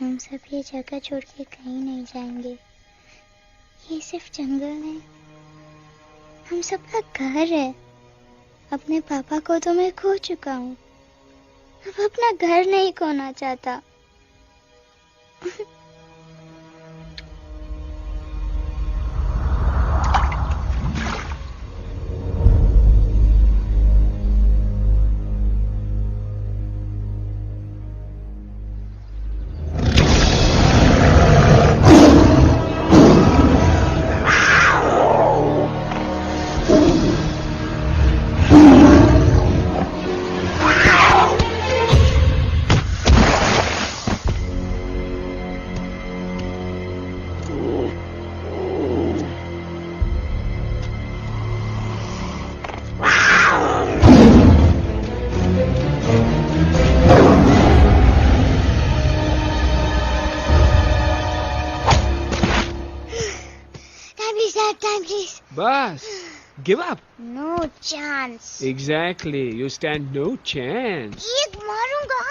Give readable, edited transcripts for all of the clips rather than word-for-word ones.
हम सब ये जगह छोड़ के कहीं नहीं जाएंगे। ये सिर्फ जंगल है, हम सबका घर है। अपने पापा को तो मैं खो चुका हूँ, अब अपना घर नहीं खोना चाहता। बस, give up. No chance. Exactly, you stand no chance. एक मारूंगा,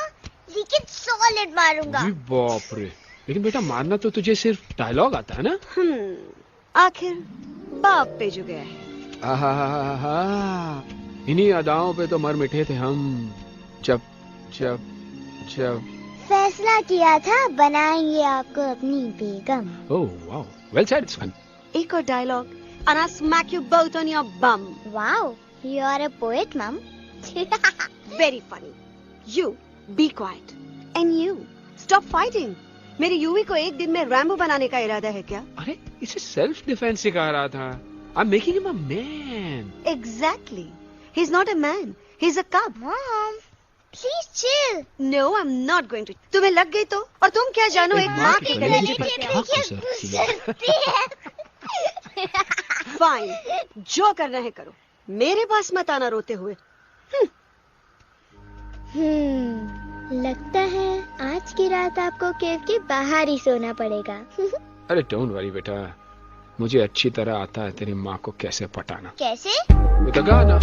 लेकिन सॉलिड मारूंगा। अरे बाप रे, लेकिन बेटा मारना तो तुझे सिर्फ डायलॉग आता है ना? आखिर बाप पे जो गया है। आहा, इन्हीं अदाओं पे तो मर मिटे थे हम। जब फैसला किया था बनाएंगे आपको अपनी बेगम। ओह वाओ, वेल सेड सन। एक और dialogue and I'll smack you both on your bum. Wow, you are a poet, Mom. Very funny. You be quiet. And you stop fighting. मेरी यूवी को एक दिन में रैम्बो बनाने का इरादा है क्या? अरे इसे सेल्फ डिफेंस सिखा रहा था। I'm making him a man. Exactly. He's not a man. He's a cub. Mom, please chill. No, I'm not going to. तुम्हें लग गई तो? और तुम क्या जानो एक माँ के गले पर क्या? फाइन, जो करना है करो, मेरे पास मत आना रोते हुए। लगता है आज की रात आपको केव के बाहर ही सोना पड़ेगा। अरे डोंट वरी बेटा, मुझे अच्छी तरह आता है तेरी माँ को कैसे पटाना। कैसे? With a गाना।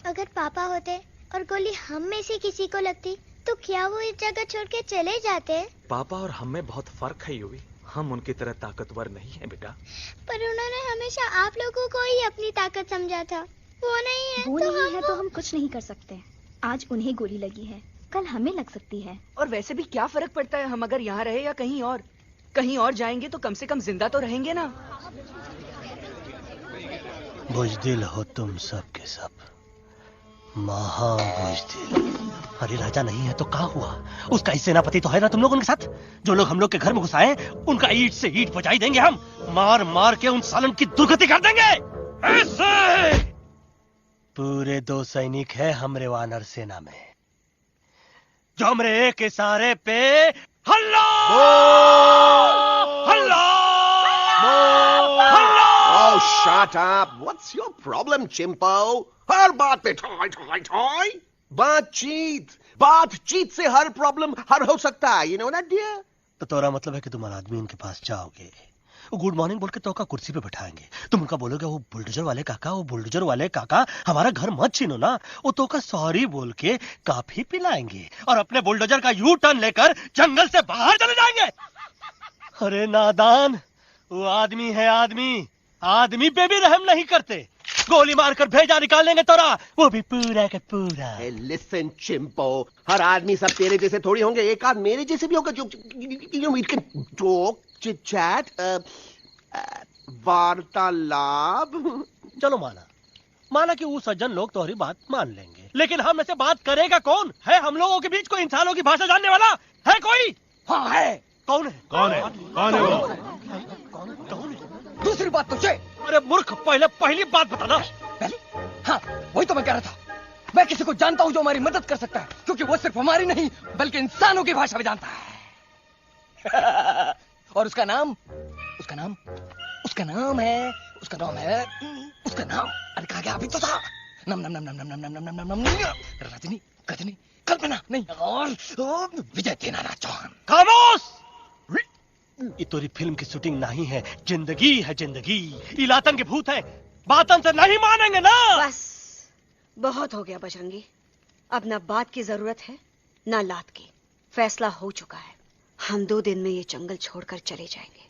अगर पापा होते और गोली हम में से किसी को लगती तो क्या वो इस जगह छोड़ के चले जाते? पापा और हम में बहुत फर्क है यूवी। हम उनकी तरह ताकतवर नहीं है बेटा। पर उन्होंने हमेशा आप लोगों को ही अपनी ताकत समझा था। वो नहीं है वो तो नहीं है तो हम कुछ नहीं कर सकते। आज उन्हें गोली लगी है, कल हमें लग सकती है। और वैसे भी क्या फर्क पड़ता है हम अगर यहाँ रहे या कहीं और? कहीं और जाएंगे तो कम से कम जिंदा तो रहेंगे ना। बुजदिल हो तुम सब के सब, महाबुजदिल। अरे राजा नहीं है तो क्या हुआ? उसका ही सेनापति तो है ना तुम लोग उनके साथ। जो लोग हम लोग के घर में घुसाए उनका ईंट से ईंट बजाई देंगे हम। मार मार के उन सालन की दुर्गति कर देंगे। ऐसे पूरे 2 सैनिक है हमरे वानर सेना में, जो हमरे एक इशारे पे हल्ला हल्ला हल्ला। Oh, shut up! What's your problem, Chimpo? हर बात पे ठोय ठोय ठोय। बातचीत से हर प्रॉब्लम हल हो सकता है, you know that, dear? तो तोरा मतलब है कि तुम आदमी उनके पास जाओगे, वो गुड मॉर्निंग बोल के तो का कुर्सी पे बैठाएंगे, तुम उनका बोलोगे वो बुलडोजर वाले काका हमारा घर मत छीनो ना। वो तो का सॉरी बोल के काफी पिलाएंगे और अपने बुलडोजर का यू टर्न लेकर जंगल से बाहर चले जाएंगे। अरे नादान, वो आदमी है आदमी पे भी रहम नहीं करते। गोली मारकर भेजा निकाल लेंगे तोरा, वो भी पूरा का पूरा। Hey, listen, Chimpo. हर आदमी सब तेरे जैसे थोड़ी होंगे, एक आध मेरे जैसे भी होगा जो we can talk, chit chat, वार्तालाप। चलो माना कि वो सज्जन लोग तुम्हारी बात मान लेंगे, लेकिन हम ऐसे बात करेगा कौन? है हम लोगों के बीच कोई इंसानों की भाषा जानने वाला है कोई? हाँ है। कौन है वो? दूसरी बात तुझे। अरे मूर्ख, पहली बात बताना। पहले? हाँ, वही तो मैं कह रहा था। मैं किसी को जानता हूँ जो हमारी मदद कर सकता है, क्योंकि वो सिर्फ हमारी नहीं बल्कि इंसानों की भाषा भी जानता है। और उसका नाम है अरे कहा गया अभी तो था। नम रजनी गजनी कल्पना नहीं और विजय देनाराज चौहान। खामोश! ये तोरी फिल्म की शूटिंग नहीं है, जिंदगी है जिंदगी। इलातन के भूत है, बातन से नहीं मानेंगे ना। बस बहुत हो गया बजरंगी, अब ना बात की जरूरत है ना लात की। फैसला हो चुका है, हम 2 दिन में ये जंगल छोड़कर चले जाएंगे।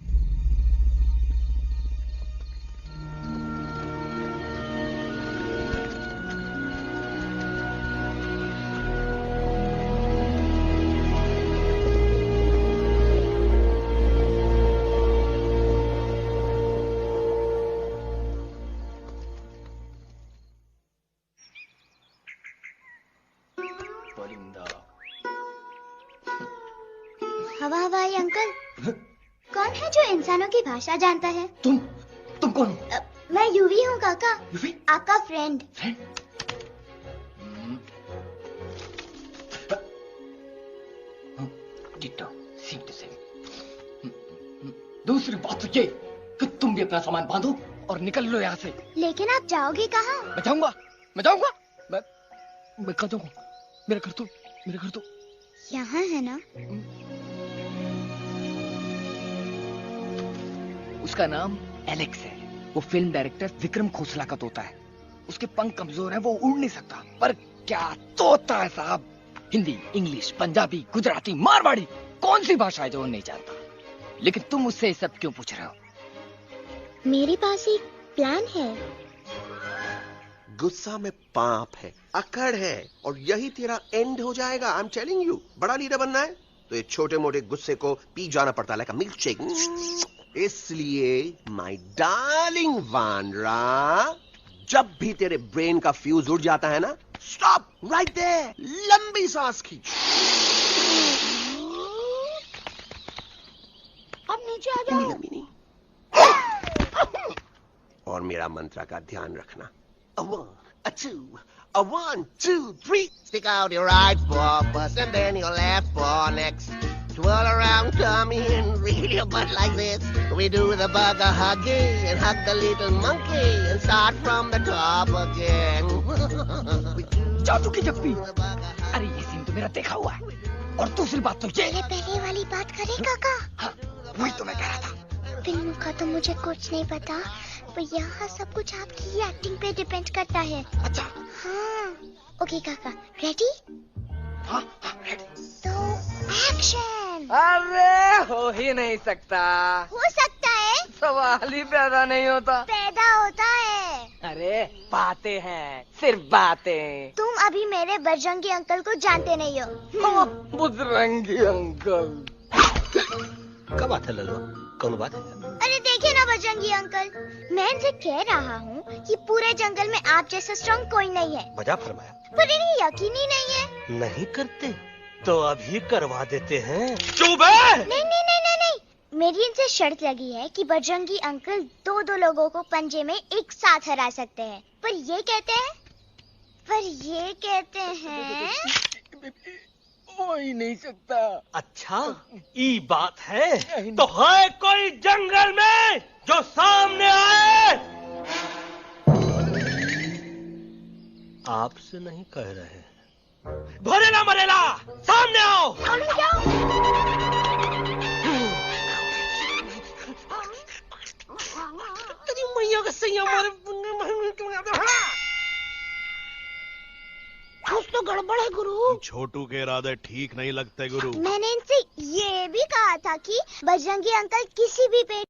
हवाई अंकल, कौन है जो इंसानों की भाषा जानता है? तुम कौन हो? मैं यूवी हूँ काका, आपका फ्रेंड। दूसरी बात तो ये कि तुम भी अपना सामान बांधो और निकल लो यहाँ से। लेकिन आप जाओगे कहाँ? मैं जाऊंगा मैं कहाँ जाऊंगा? मेरा घर तो यहाँ है ना? उसका नाम एलेक्स है। वो फिल्म डायरेक्टर विक्रम खोसला का तोता है। उसके पंख कमजोर हैं, वो उड़ नहीं सकता, पर क्या तोता है साहब। हिंदी, इंग्लिश, पंजाबी, गुजराती, मारवाड़ी, कौन सी भाषा है जो वो नहीं जानता? लेकिन तुम उससे सब क्यों पूछ रहे हो? मेरे पास एक प्लान है। गुस्सा में पाप है, अकड़ है, और यही तेरा एंड हो जाएगा। आई एम टेलिंग यू, बड़ा लीडर बनना है तो ये छोटे मोटे गुस्से को पी जाना पड़ता है, लाइक अ मिल्क शेक। इसलिए माय डार्लिंग वानरा, जब भी तेरे ब्रेन का फ्यूज उड़ जाता है ना, स्टॉप राइट देयर, लंबी सांस खींच। अब नीचे आ जाओ। लंबी नहीं। और मेरा मंत्र का ध्यान रखना। A 1, a 2, a 1, 2, 3. Stick out your right paw first and then your left paw next. Twirl around, come in, wriggle your butt like this. We do the bugger hugging and hug the little monkey and start from the top again. जादू की जप्पी। अरे ये scene तो मेरा देखा हुआ है। और दूसरी बात तो ये पहले वाली बात करें काका? हाँ, वही तो मैं कह रहा था। फिल्म का तो मुझे कुछ नहीं पता, पर यहाँ सब कुछ आपकी एक्टिंग पे डिपेंड करता है। अच्छा। हाँ। ओके काका, रेडी? हाँ रेडी। तो एक्शन। अरे हो ही नहीं सकता। हो सकता है। सवाल ही पैदा नहीं होता। पैदा होता है। अरे बातें हैं, सिर्फ बातें। तुम अभी मेरे बजरंगी अंकल को जानते नहीं हो। बजरंगी अंकल। क्या बात है लल्लू, कौन बात है? अरे देखिए ना बजरंगी अंकल, मैं इनसे कह रहा हूँ कि पूरे जंगल में आप जैसा स्ट्रॉन्ग कोई नहीं है। मजा फरमाया। पर इन्हें यकीन ही नहीं है। नहीं करते तो अभी करवा देते हैं। चुप है। नहीं नहीं नहीं नहीं नहीं, मेरी इनसे शर्त लगी है कि बजरंगी अंकल दो लोगों को पंजे में एक साथ हरा सकते हैं। पर ये कहते हैं हो ही नहीं सकता। अच्छा ये बात है तो है कोई जंगल में जो सामने आए? आपसे नहीं कह रहे, भरेला मरेला सामने आओ। मैया का सही हमारे कुछ तो गड़बड़ है गुरु। छोटू के इरादे ठीक नहीं लगते गुरु। मैंने इनसे ये भी कहा था कि बजरंगी अंकल किसी भी पेड़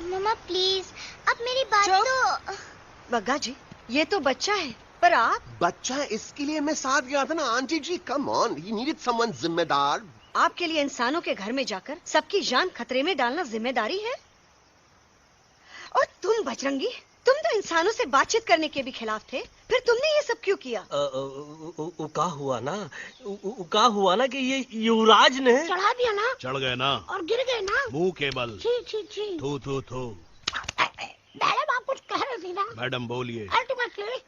मम्मा प्लीज, अब मेरी बात चुप। तो। बग्गा जी, ये तो बच्चा है, पर आप? बच्चा है इसके लिए मैं साथ गया था ना आंटी जी। Come on, he needed someone जिम्मेदार। आपके लिए इंसानों के घर में जाकर सबकी जान खतरे में डालना जिम्मेदारी है? और तुम बजरंगी, तुम तो इंसानों से बातचीत करने के भी खिलाफ थे, फिर तुमने ये सब क्यों किया? का हुआ ना कि ये युवराज ने चढ़ा दिया ना, चढ़ गए ना और गिर गए ना। मुंह केबल। छी छी छी। थू थू थू। मैडम आप कुछ कह रही थी ना। मैडम बोलिए। अल्टीमेटली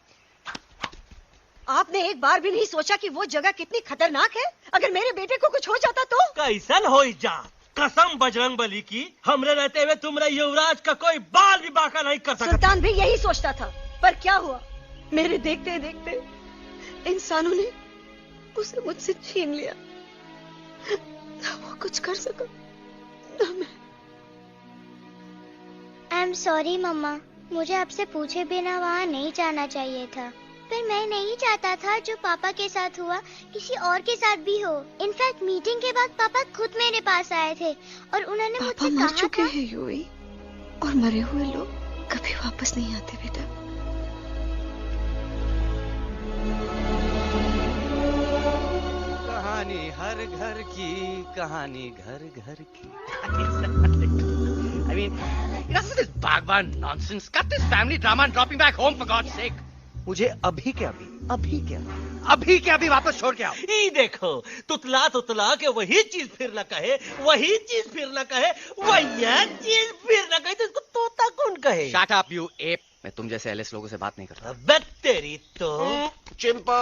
आपने एक बार भी नहीं सोचा कि वो जगह कितनी खतरनाक है? अगर मेरे बेटे को कुछ हो जाता तो? कैसन हो जा, कसम बजरंग बली की, हमरे रहते हुए तुमरे युवराज का कोई बाल भी बाका नहीं कर सकता। सुल्तान भी यही सोचता था, पर क्या हुआ? मेरे देखते देखते इंसानों ने उसे मुझसे छीन लिया। ना वो कुछ कर सका, ना मैं। आई एम सॉरी मम्मा, मुझे आपसे पूछे बिना वहाँ नहीं जाना चाहिए था। पर मैं नहीं चाहता था जो पापा के साथ हुआ किसी और के साथ भी हो। इनफैक्ट मीटिंग के बाद पापा खुद मेरे पास आए थे और उन्होंने मुझसे मर कहा चुके था। हैं यूवी, और मरे हुए लोग कभी वापस नहीं आते बेटा। कहानी हर घर की, कहानी घर घर की। I mean, enough of this Bhagwan nonsense. Cut this family drama and drop me back home for God's sake. मुझे अभी के अभी वापस छोड़ के आओ। ई देखो, तुतला तुतला के वही चीज फिर न कहे, वही चीज फिर न कहे, वही चीज फिर न कहे, तो इसको तोता कौन कहे? Shut up, you ape. मैं तुम जैसे एलिस लोगों से बात नहीं करता। अबे तेरी तो। चिंपो।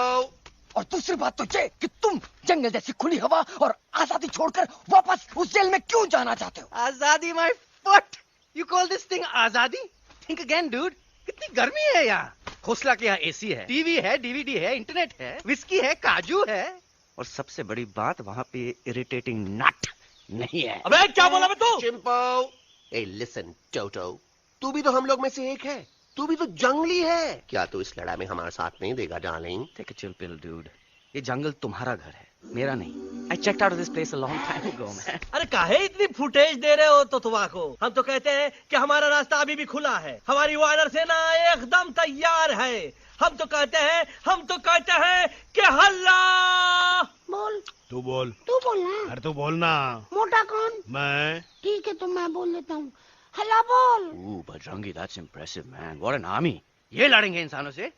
और दूसरी बात तो ये कि तुम जंगल जैसी खुली हवा और आजादी छोड़कर वापस उस जेल में क्यों जाना चाहते हो? आजादी my foot. You call this thing आजादी? Think again, dude. कितनी गर्मी है यहाँ। खोसला के यहाँ एसी है, टीवी है, डीवीडी है, इंटरनेट है, विस्की है, काजू है, और सबसे बड़ी बात वहाँ पे इरिटेटिंग नट नहीं है। अबे क्या बोला बे तू? चिंपो। ए लिसन टोटो, तू भी तो हम लोग में से एक है। तू भी तो जंगली है। क्या तू इस लड़ाई में हमारा साथ नहीं देगा darling? Take a chill pill, dude. ये जंगल तुम्हारा घर है, मेरा नहीं। I checked out of this place a long time ago, man. अरे काहे इतनी फुटेज दे रहे हो तो को? हम तो कहते हैं कि हमारा रास्ता अभी भी खुला है, हमारी वानर सेना एकदम तैयार है। हम तो कहते हैं कि हल्ला। बोल। तू बोल। तू बोलना। अरे तू बोलना। मोटा कौन? मैं। ठीक है तो मैं बोल लेता हूँ। हल्ला बोल। Ooh, Bajrangi, that's impressive, man. What an army. ये लड़ेंगे इंसानों से?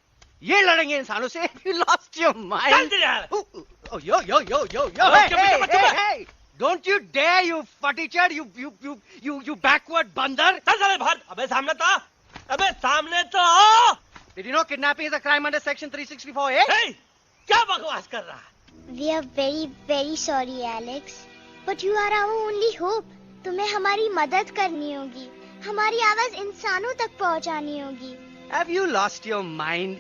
ये लड़ेंगे इंसानों से? You lost your mind. Oh, yo. Hey. Don't you dare, you fatty-chad, you backward बंदर. अबे सामने तो। Did you know kidnapping is a crime under section 364A? Hey, क्या बकवास कर रहा है? We are very very sorry Alex, but you are our only hope. तुम्हें हमारी मदद करनी होगी, हमारी आवाज इंसानों तक पहुंचानी होगी। Have you lost your mind?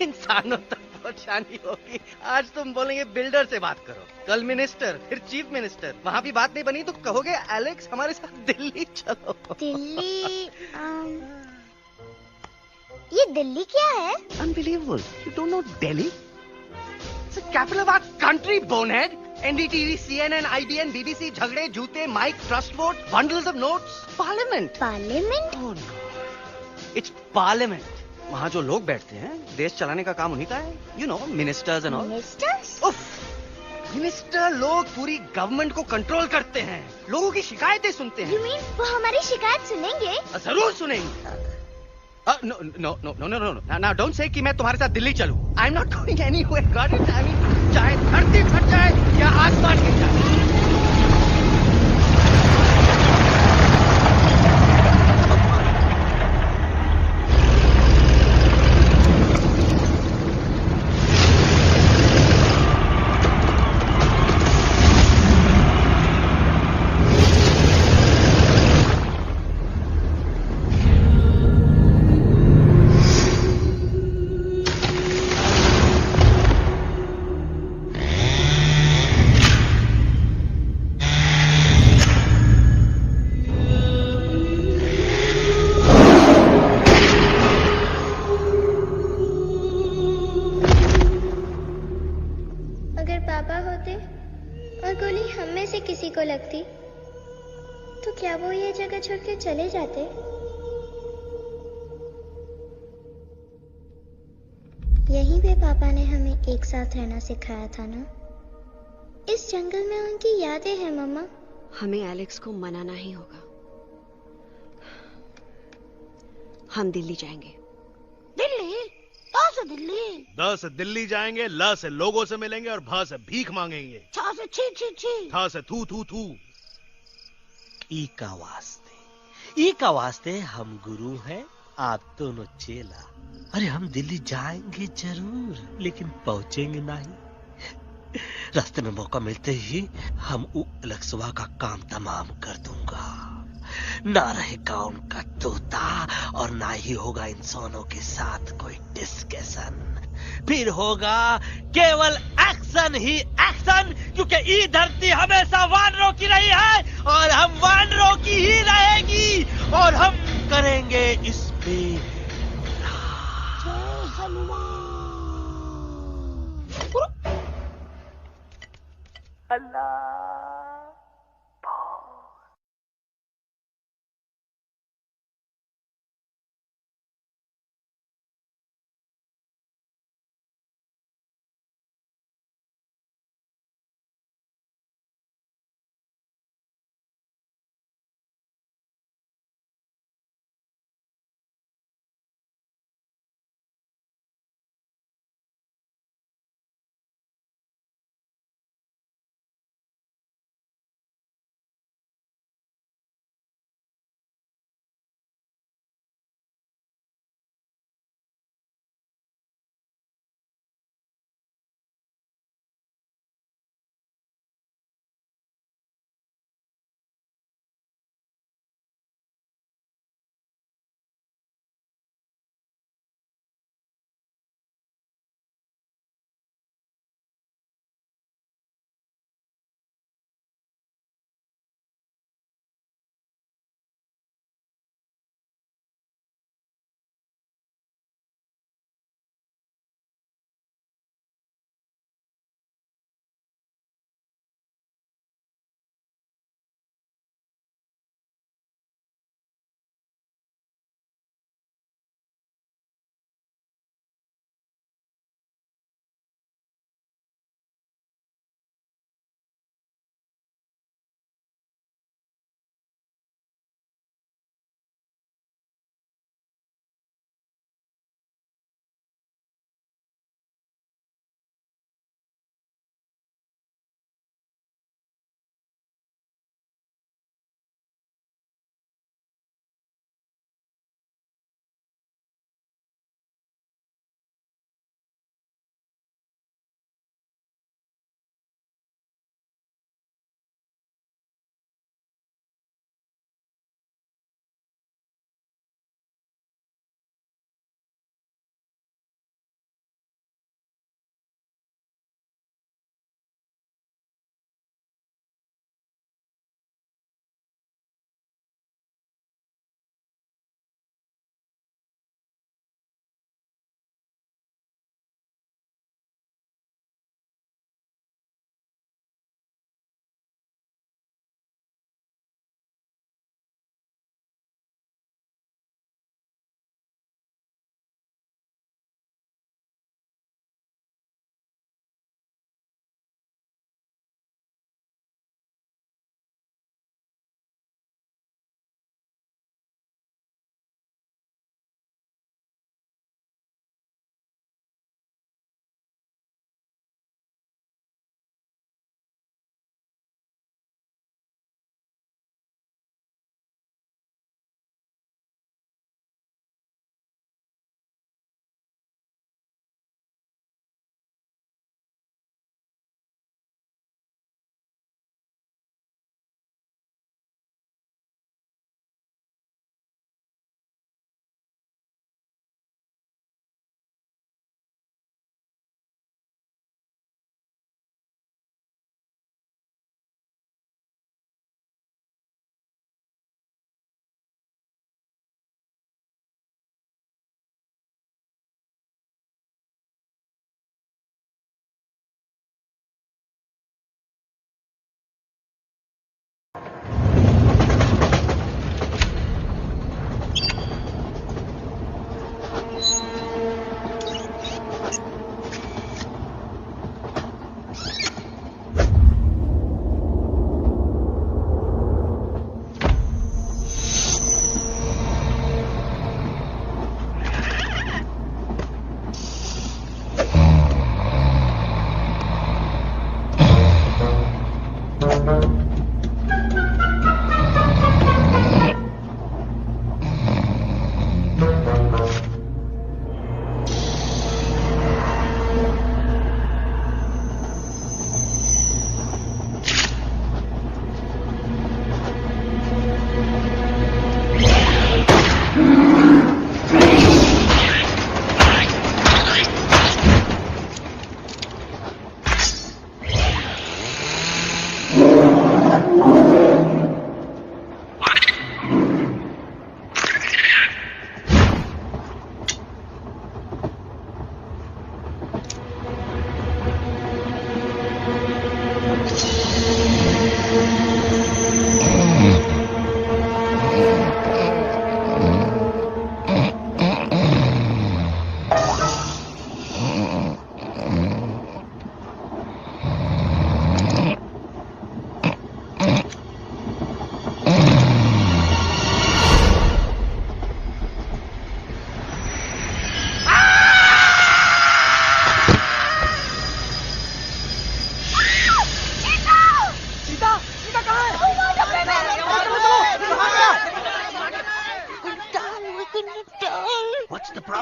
इंसानों तक पहुंचानी होगी। आज तुम बोलेंगे बिल्डर से बात करो, कल मिनिस्टर, फिर चीफ मिनिस्टर। वहाँ भी बात नहीं बनी तो कहोगे एलेक्स हमारे साथ दिल्ली चलो। दिल्ली? ये दिल्ली क्या है? Unbelievable. You don't know Delhi? It's the capital of our country, bonehead. NDTV, CNN, IBN, BBC, झगड़े, जूते, mic, trust vote, bundles of notes. Parliament. Parliament? Oh no. It's Parliament. वहाँ जो लोग बैठते हैं, देश चलाने का काम उन्हीं का है। You know, ministers and all. Ministers? उफ, मिनिस्टर लोग पूरी गवर्नमेंट को कंट्रोल करते हैं, लोगों की शिकायतें सुनते हैं। You mean वो हमारी शिकायत सुनेंगे? जरूर सुनेंगे। No. Now don't say कि मैं तुम्हारे साथ दिल्ली चलूं. I'm not going anywhere. Got it? I mean, चाहे धरती फट जाए या आसमान गिर जाए। छोड़ के चले जाते। यहीं पे पापा ने हमें एक साथ रहना सिखाया था ना। इस जंगल में उनकी यादें हैं मम्मा। हमें एलेक्स को मनाना ही होगा। हम दिल्ली जाएंगे। दिल्ली? कहाँ से दिल्ली? द से दिल्ली जाएंगे, ल से लोगों से मिलेंगे और भ से भीख मांगेंगे। छ से छी छी छी। थ से थू थू थू। ई का वास्ते हम गुरु हैं, आप दोनों चेला। अरे हम दिल्ली जाएंगे जरूर, लेकिन पहुंचेंगे नहीं। रास्ते में मौका मिलते ही हम अलक्सवा का काम तमाम कर दूंगा। ना रहेगा उनका तोता और ना ही होगा इंसानों के साथ कोई डिस्कशन। फिर होगा केवल एक्शन ही एक्शन, क्योंकि ये धरती हमेशा वानरों की रही है और हम वानरों की ही रहेगी और हम करेंगे इस पे जय हनुमान। अल्लाह।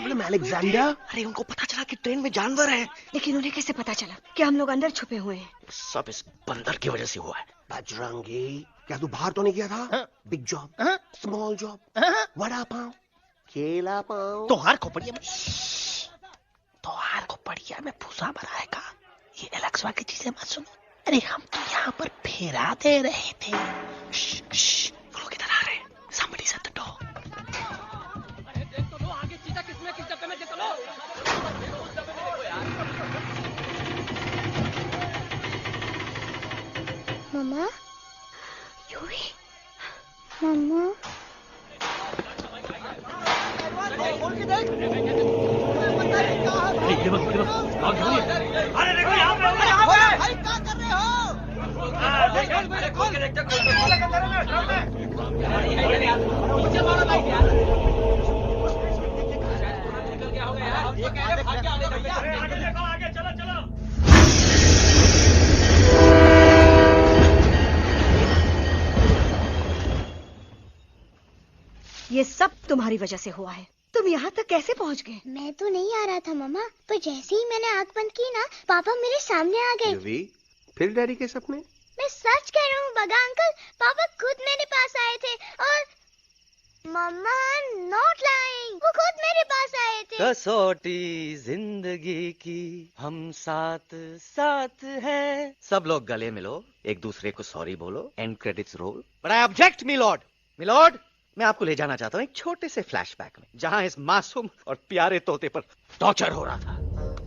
Problem Alexander? अरे उनको पता चला कि ट्रेन में जानवर है। लेकिन उन्हें कैसे पता चला कि हम लोग अंदर छुपे हुए हैं? सब इस बंदर की वजह से हुआ है। बजरंगी, क्या तू बाहर तो नहीं गया था? Big job, small job, vada pav, केला पाव। तोहार खोपड़िया में फूसा भराएगा। ये एलेक्सा की चीजें मत सुनो। अरे हम तो यहाँ पर फेरा दे रहे थे। वो लोग इधर आ रहे हैं। Somebody shut the door. अरे देख तो लो आगे सीधा किसने किस डब्बे में देख तो लो। उस डब्बे में देखो यार। मम्मा, यूवी, मम्मा, अरे देखो यहाँ पे भाई क्या कर रहे हो? ये सब तुम्हारी वजह से हुआ है। तुम यहाँ तक कैसे पहुँच गए? मैं तो नहीं आ रहा था मम्मा, पर जैसे ही मैंने आंख बंद की ना, पापा मेरे सामने आ गए। यूवी, फिर डैडी के सपने? मैं सच कह रहा हूँ बगा अंकल, पापा खुद मेरे पास आए थे और मम्मा नॉट लाइंग, वो खुद मेरे पास आए थे। कसौटी जिंदगी की हम साथ साथ हैं। सब लोग गले मिलो, एक दूसरे को सॉरी बोलो, and credits roll. But I object milord. Milord, मैं आपको ले जाना चाहता हूँ एक छोटे से फ्लैशबैक में, जहां इस मासूम और प्यारे तोते पर टॉर्चर हो रहा था।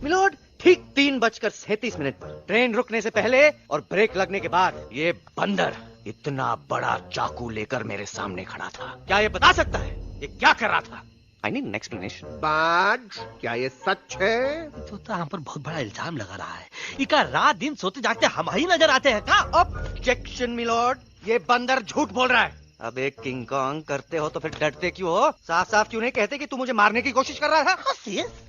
मिलॉर्ड, ठीक 3:37 पर ट्रेन रुकने से पहले और ब्रेक लगने के बाद ये बंदर इतना बड़ा चाकू लेकर मेरे सामने खड़ा था। क्या ये बता सकता है ये क्या कर रहा था? I need an explanation. बाज, क्या ये सच है? तो हम पर बहुत बड़ा इल्जाम लगा रहा है। इका रात दिन सोते जागते हम ही नजर आते हैं का? ऑब्जेक्शन मिलॉर्ड, ये बंदर झूठ बोल रहा है। अब एक किंग कॉन्ग करते हो तो फिर डरते क्यों हो? साफ साफ क्यों नहीं कहते कि तू मुझे मारने की कोशिश कर रहा था?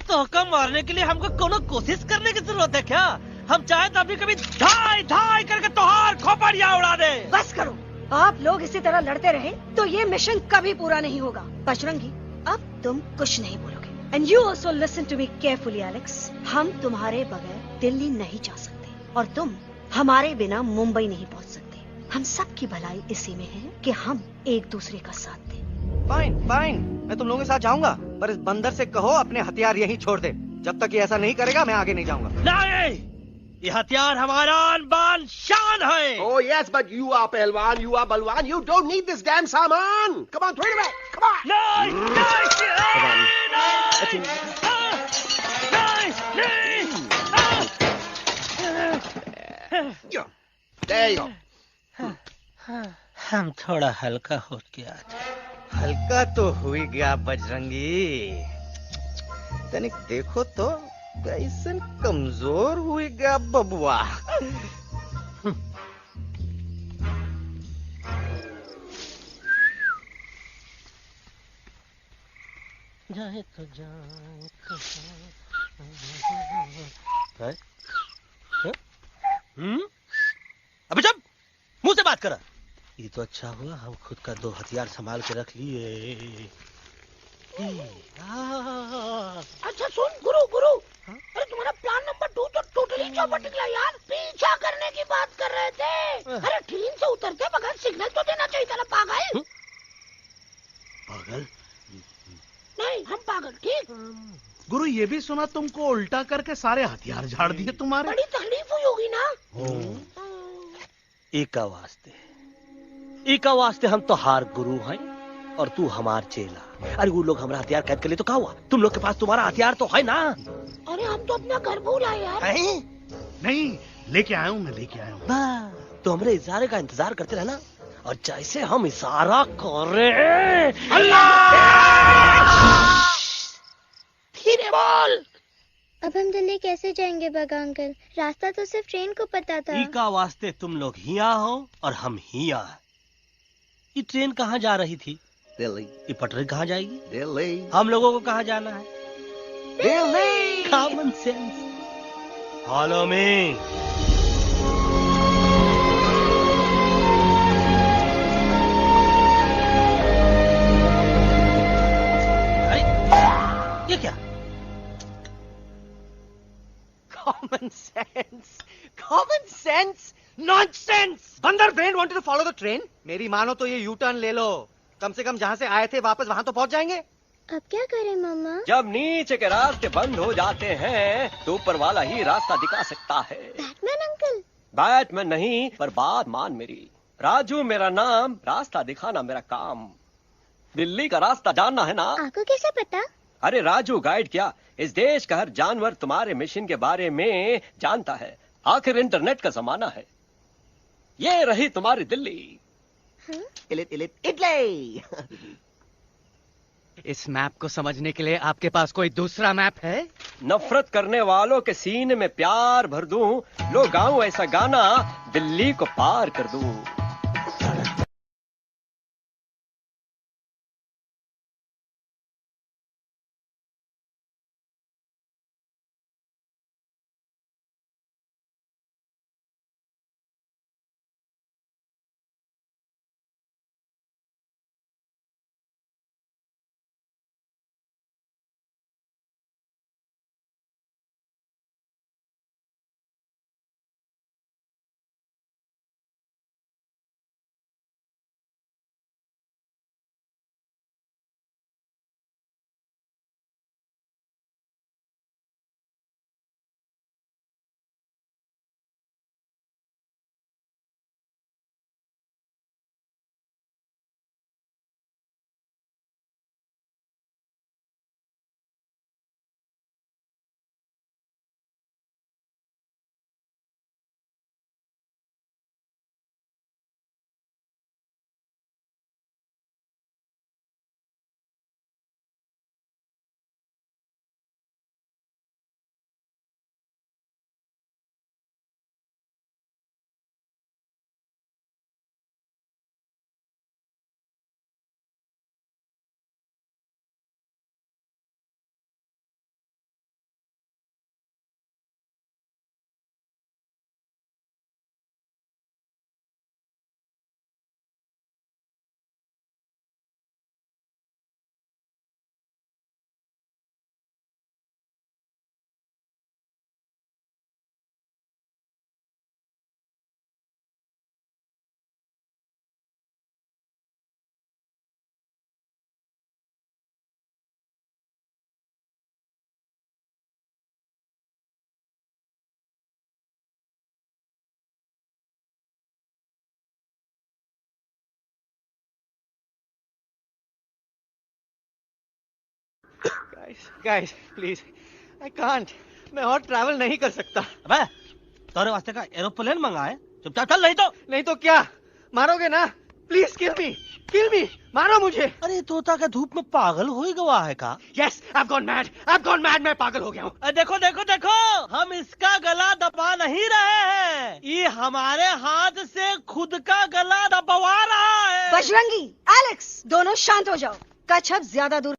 तो कम मारने के लिए हमको कोनो कोशिश करने की जरूरत है क्या? हम चाहे तो अभी कभी धाई धाई करके तोहार खोपड़िया उड़ा दे। बस करो, आप लोग इसी तरह लड़ते रहे तो ये मिशन कभी पूरा नहीं होगा। बजरंगी, अब तुम कुछ नहीं बोलोगे। And you also listen to me carefully Alex. हम तुम्हारे बगैर दिल्ली नहीं जा सकते और तुम हमारे बिना मुंबई नहीं पहुंच सकते। हम सब की भलाई इसी में है कि हम एक दूसरे का साथ दें। फाइन फाइन, मैं तुम लोगों के साथ जाऊंगा, पर इस बंदर से कहो अपने हथियार यहीं छोड़ दे। जब तक ये ऐसा नहीं करेगा मैं आगे नहीं जाऊंगा। नहीं, ये हथियार हमारा आन-बान शान है। Oh yes, but you are पहलवान, you are बलवान, you don't need this damn सामान. Come on, throw it away. Come on. There you go. हम थोड़ा हल्का हो गया था। हल्का तो हुई गया बजरंगी, तनिक देखो तो कैसन कमजोर हुई गया बबुआ। जाए तो जाए अबे जब मुंह से बात करा। ये तो अच्छा हुआ हम खुद का 2 हथियार संभाल के रख लिए। अच्छा सुन गुरु, अरे तुम्हारा प्लान नंबर 2 तो टोटली चौपट निकला यार। पीछा करने की बात कर रहे थे। अरे ट्रेन से उतरते बगैर सिग्नल तो देना चाहिए था ना पागल। पागल नहीं, हम पागल, ठीक। गुरु, ये भी सुना तुमको उल्टा करके सारे हथियार झाड़ दिए तुम्हारे। बड़ी तकलीफ हुई होगी ना। एका वास्ते हम तो हार गुरु हैं और तू हमार चेला। अरे वो लोग हमारा हथियार कैद कर ले तो क्या हुआ? तुम लोग के पास तुम्हारा हथियार तो है ना। अरे हम तो अपना घर भूल आए यार। नहीं, लेके आया हूँ, मैं लेके आया हूँ। तो हमारे इशारे का इंतजार करते रहना और जैसे हम इशारा कर रहे अल्लाह धीरे बोल। अब हम दिल्ली कैसे जाएंगे बगा अंकल? रास्ता तो सिर्फ ट्रेन को पता था। इका वास्ते तुम लोग हिया हो और हम हिया। ये ट्रेन कहाँ जा रही थी? दिल्ली। ये पटरी कहाँ जाएगी? दिल्ली। हम लोगों को कहाँ जाना है? Delhi. Common sense. Follow me. ये क्या? Common sense nonsense. Bandar brain wanted to follow the train. मेरी मानो तो ये यू टर्न ले लो, कम से कम जहाँ से आए थे वापस वहाँ तो पहुँच जाएंगे। अब क्या करें मामा? जब नीचे के रास्ते बंद हो जाते हैं तो ऊपर वाला ही रास्ता दिखा सकता है। Batman uncle? बैटमैन नहीं, पर बात मान मेरी। राजू मेरा नाम, रास्ता दिखाना मेरा काम। दिल्ली का रास्ता जानना है ना? आपको कैसे पता? अरे राजू गाइड क्या, इस देश का हर जानवर तुम्हारे मिशन के बारे में जानता है। आखिर इंटरनेट का जमाना है। ये रही तुम्हारी दिल्ली। इटली। इस मैप को समझने के लिए आपके पास कोई दूसरा मैप है? नफरत करने वालों के सीने में प्यार भर दूं, लो गाऊं ऐसा गाना, दिल्ली को पार कर दूं। Guys, please, I can't. मैं और ट्रैवल नहीं कर सकता। अबे, तोरे वास्ते का एरोप्लेन मंगाए, चुपचाप चल, नहीं तो क्या मारोगे ना? प्लीज किल मी, मारो मुझे। अरे तोता का धूप में पागल हो ही गवा है का? Yes, I've gone mad, मैं पागल हो गया हूँ। देखो, हम इसका गला दबा नहीं रहे हैं, ये हमारे हाथ से खुद का गला दबवा रहा है। बजरंगी, एलेक्स, दोनों शांत हो जाओ। कच्छप ज्यादा दूर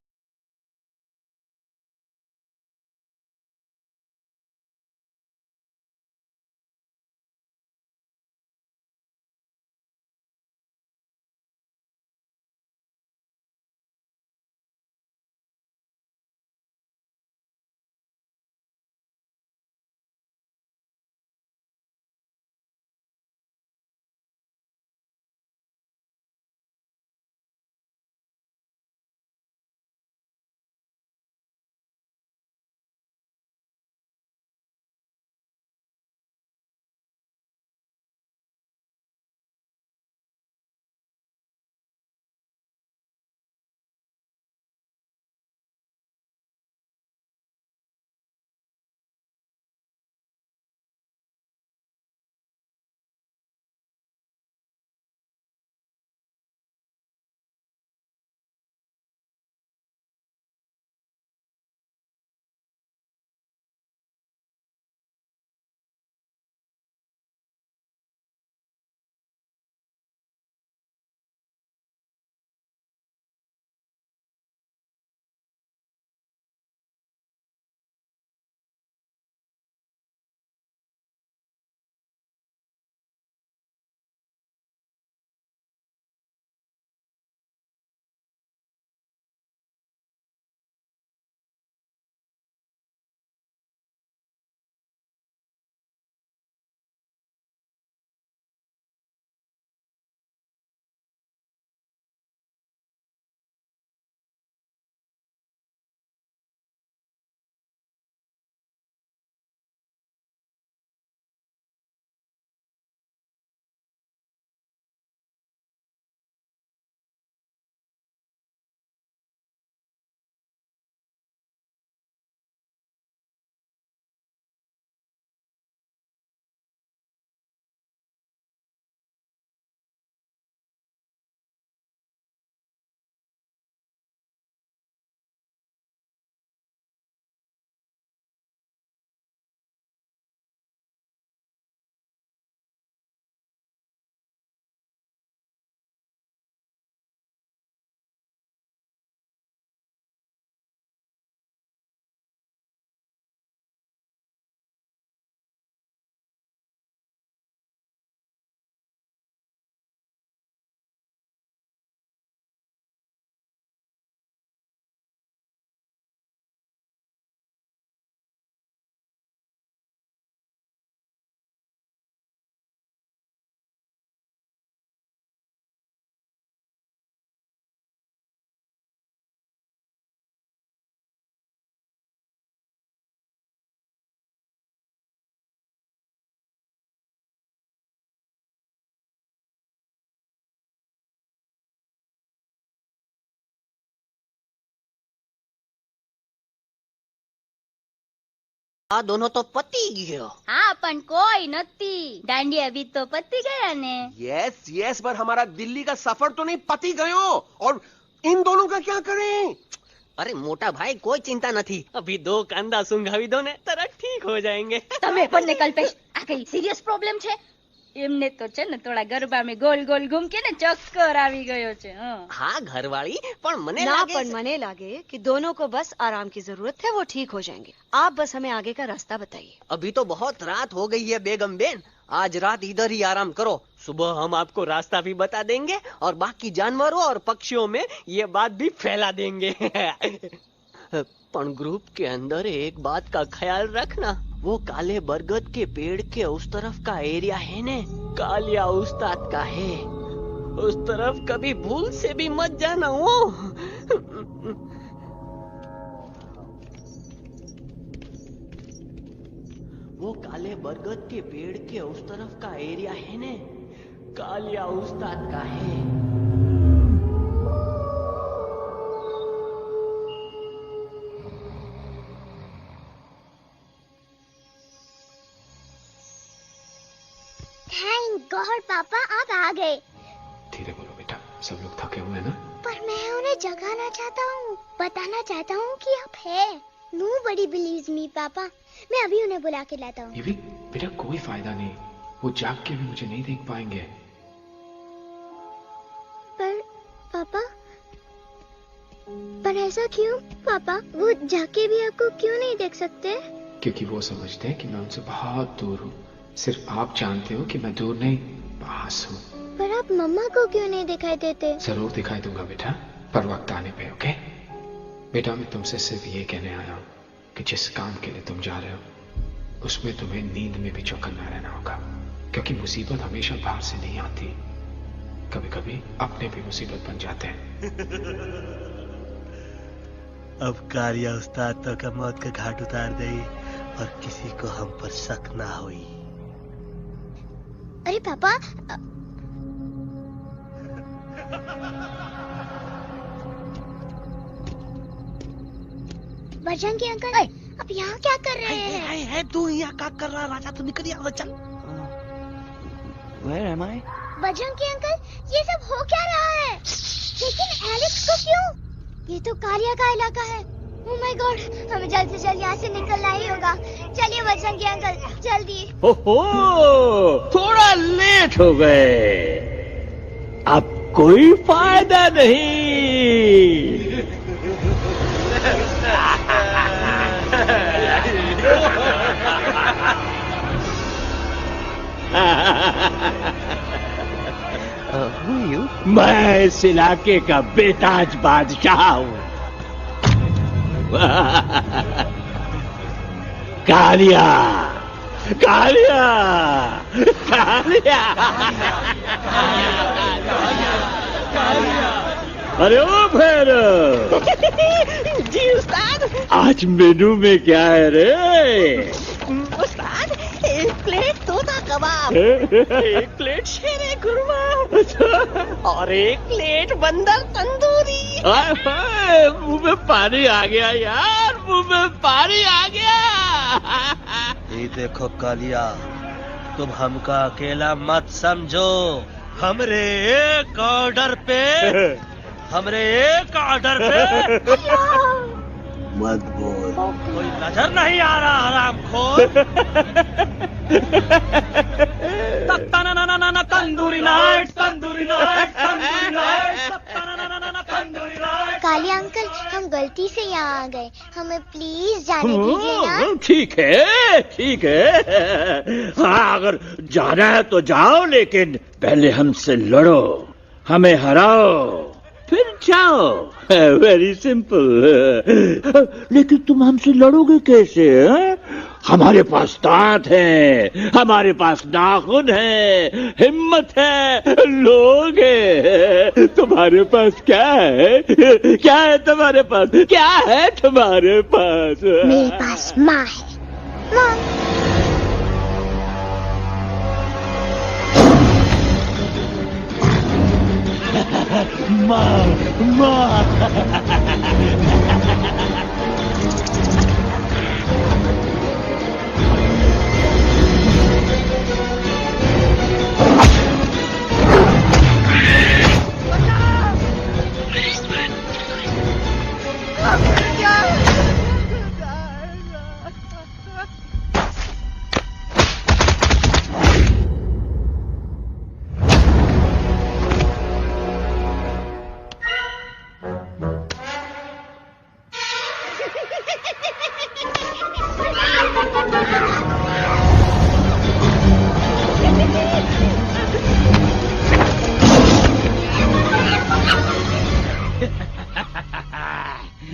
આ દોનો તો પતી ગયો. हाँ पण कोई नती डांडिया भी तो पति गया ने. यस यस, पर हमारा दिल्ली का सफर तो नहीं पति गयो. और इन दोनों का क्या करें? अरे मोटा भाई कोई चिंता नहीं, अभी 2 कांदा सुंघावी दो ने तरह ठीक हो जाएंगे. તમે પણ ને કલ્પેશ આ કઈ સિરિયસ પ્રોબ્લેમ છે? એમને તો છે ને થોડા ગરબામાં ગોલ ગોલ ઘૂમકે ને ચક્કર આવી ગયો છે. हाँ घरवाली, पर मने ना लागे पर मने लागे कि दोनों को बस आराम की जरूरत है, वो ठीक हो जाएंगे. आप बस हमें आगे का रास्ता बताइए. अभी तो बहुत रात हो गई है बेगम बेन, आज रात इधर ही आराम करो. सुबह हम आपको रास्ता भी बता देंगे और बाकी जानवरों और पक्षियों में ये बात भी फैला देंगे. पर ग्रुप के अंदर एक बात का ख्याल रखना, वो काले बरगद के पेड़ के उस तरफ का एरिया है ने कालिया उस्ताद का है, उस तरफ कभी भूल से भी मत जाना. वो काले बरगद के पेड़ के उस तरफ का एरिया है ने कालिया उस्ताद का है. थैंक गॉड पापा आप आ गए. धीरे बोलो बेटा, सब लोग थके हुए हैं ना. पर मैं उन्हें जगाना चाहता हूँ, बताना चाहता हूँ कि आप है. Nobody believes me पापा. मैं अभी उन्हें बुला के लाता हूँ. ये भी बेटा कोई फायदा नहीं, वो जाग के भी मुझे नहीं देख पाएंगे. पर पापा, पर ऐसा क्यों पापा? वो जाके भी आपको क्यों नहीं देख सकते? क्योंकि वो समझते हैं कि मैं उनसे बहुत दूर हूँ. सिर्फ आप जानते हो कि मैं दूर नहीं, पास हूँ. पर आप मम्मा को क्यों नहीं दिखाई देते? जरूर दिखाई दूंगा बेटा, पर वक्त आने पे. ओके बेटा, मैं तुमसे सिर्फ ये कहने आया हूँ कि जिस काम के लिए तुम जा रहे हो उसमें तुम्हें नींद में भी चौकन्ना रहना होगा, क्योंकि मुसीबत हमेशा बाहर से नहीं आती, कभी कभी अपने भी मुसीबत बन जाते हैं. अब कालिया उस्ताद तो का मौत का घाट उतार दे और किसी को हम पर शक ना हुई. अरे पापा, बजरंगी अंकल अब यहाँ क्या कर रहे हैं? है तू यहाँ क्या कर रहा? राजा तू निकल यहाँ, चल. Where am I? Bajrangi uncle, ये सब हो क्या रहा है? लेकिन एलेक्स को क्यों? ये तो कालिया का इलाका है. ओह माय गॉड, हमें जल्द से जल्द यहाँ से निकलना ही होगा. चलिए बजरंगी अंकल, जल्दी. ओहो, थोड़ा लेट हो गए. अब कोई फायदा नहीं. मैं इस इलाके का बेताज बादशाह हूँ. कालिया, कालिया, कालिया. अरे ओ फिर जी उस्ताद, आज मेनू में क्या है रे? उस्ताद, 1 प्लेट तोता कबाब, 1 प्लेट शेरे खुरमा और 1 प्लेट बंदर तंदूरी. मुंह में पानी आ गया यार, मुंह में पानी आ गया. ये देखो कालिया, तुम हमका अकेला मत समझो. हमरे एक ऑर्डर पे मत बोल. कोई नजर नहीं आ रहा हरामखोर. Tandoori night, tandoori night, tandoori night, tandoori night. Kalia uncle, हम गलती से यहाँ आ गए, हमें प्लीज जाने दीजिए ना. ठीक है, ठीक है. हाँ, अगर जाना है तो जाओ, लेकिन पहले हमसे लड़ो, हमें हराओ, फिर जाओ. Very simple. लेकिन तुम हमसे लड़ोगे कैसे? हमारे पास दांत है, हमारे पास नाखून है, हिम्मत है, लोग है. तुम्हारे पास क्या है? क्या है तुम्हारे पास? क्या है तुम्हारे पास? मेरे पास माँ है. माँ, माँ. No,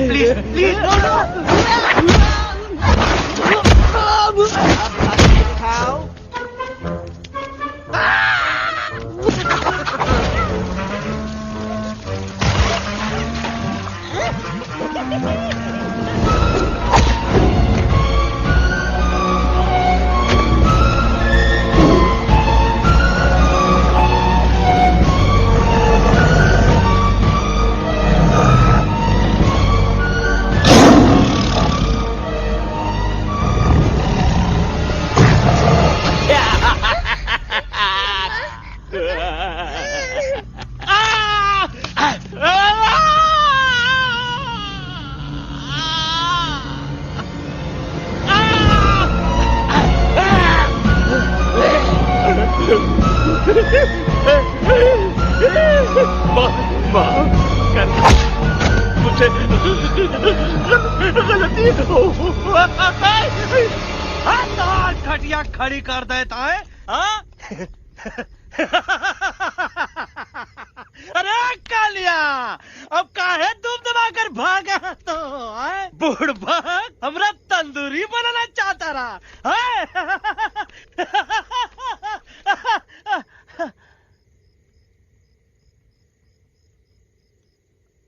please, please, no, no. How? मुझे गलती हो घटिया खड़ी कर देता है अरे कालिया अब काहे तुम दबाकर भागा तो बुढ़बा हमरा तंदूरी बनाना चाहता रहा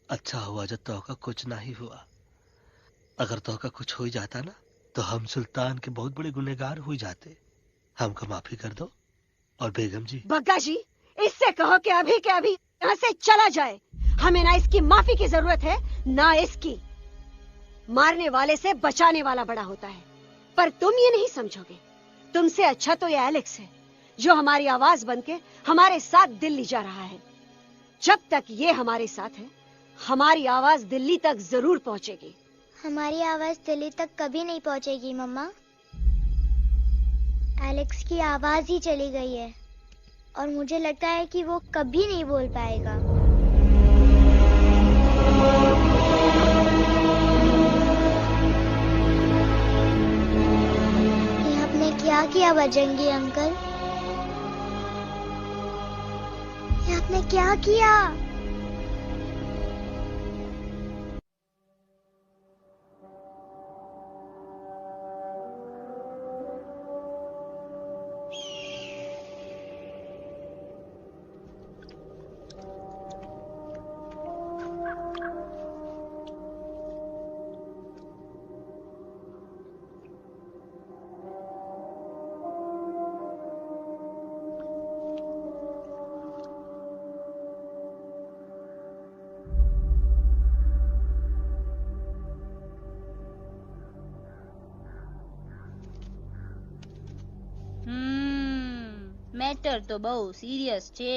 अच्छा हुआ जब तोका कुछ नहीं हुआ। अगर तोका कुछ हो जाता ना तो हम सुल्तान के बहुत बड़े गुनहगार हो जाते। हमको माफी कर दो। और बेगम जी, बग्गा जी, इससे कहो कि अभी के अभी यहाँ से चला जाए। हमें ना इसकी माफी की जरूरत है ना इसकी। मारने वाले से बचाने वाला बड़ा होता है, पर तुम ये नहीं समझोगे। तुमसे अच्छा तो ये एलेक्स है जो हमारी आवाज बनके हमारे साथ दिल्ली जा रहा है। जब तक ये हमारे साथ है हमारी आवाज दिल्ली तक जरूर पहुंचेगी। हमारी आवाज दिल्ली तक कभी नहीं पहुंचेगी मम्मा। एलेक्स की आवाज ही चली गई है और मुझे लगता है कि वो कभी नहीं बोल पाएगा। ये आपने क्या किया बजरंगी अंकल? ये आपने क्या किया? મેટર તો બહુ સિરિયસ છે.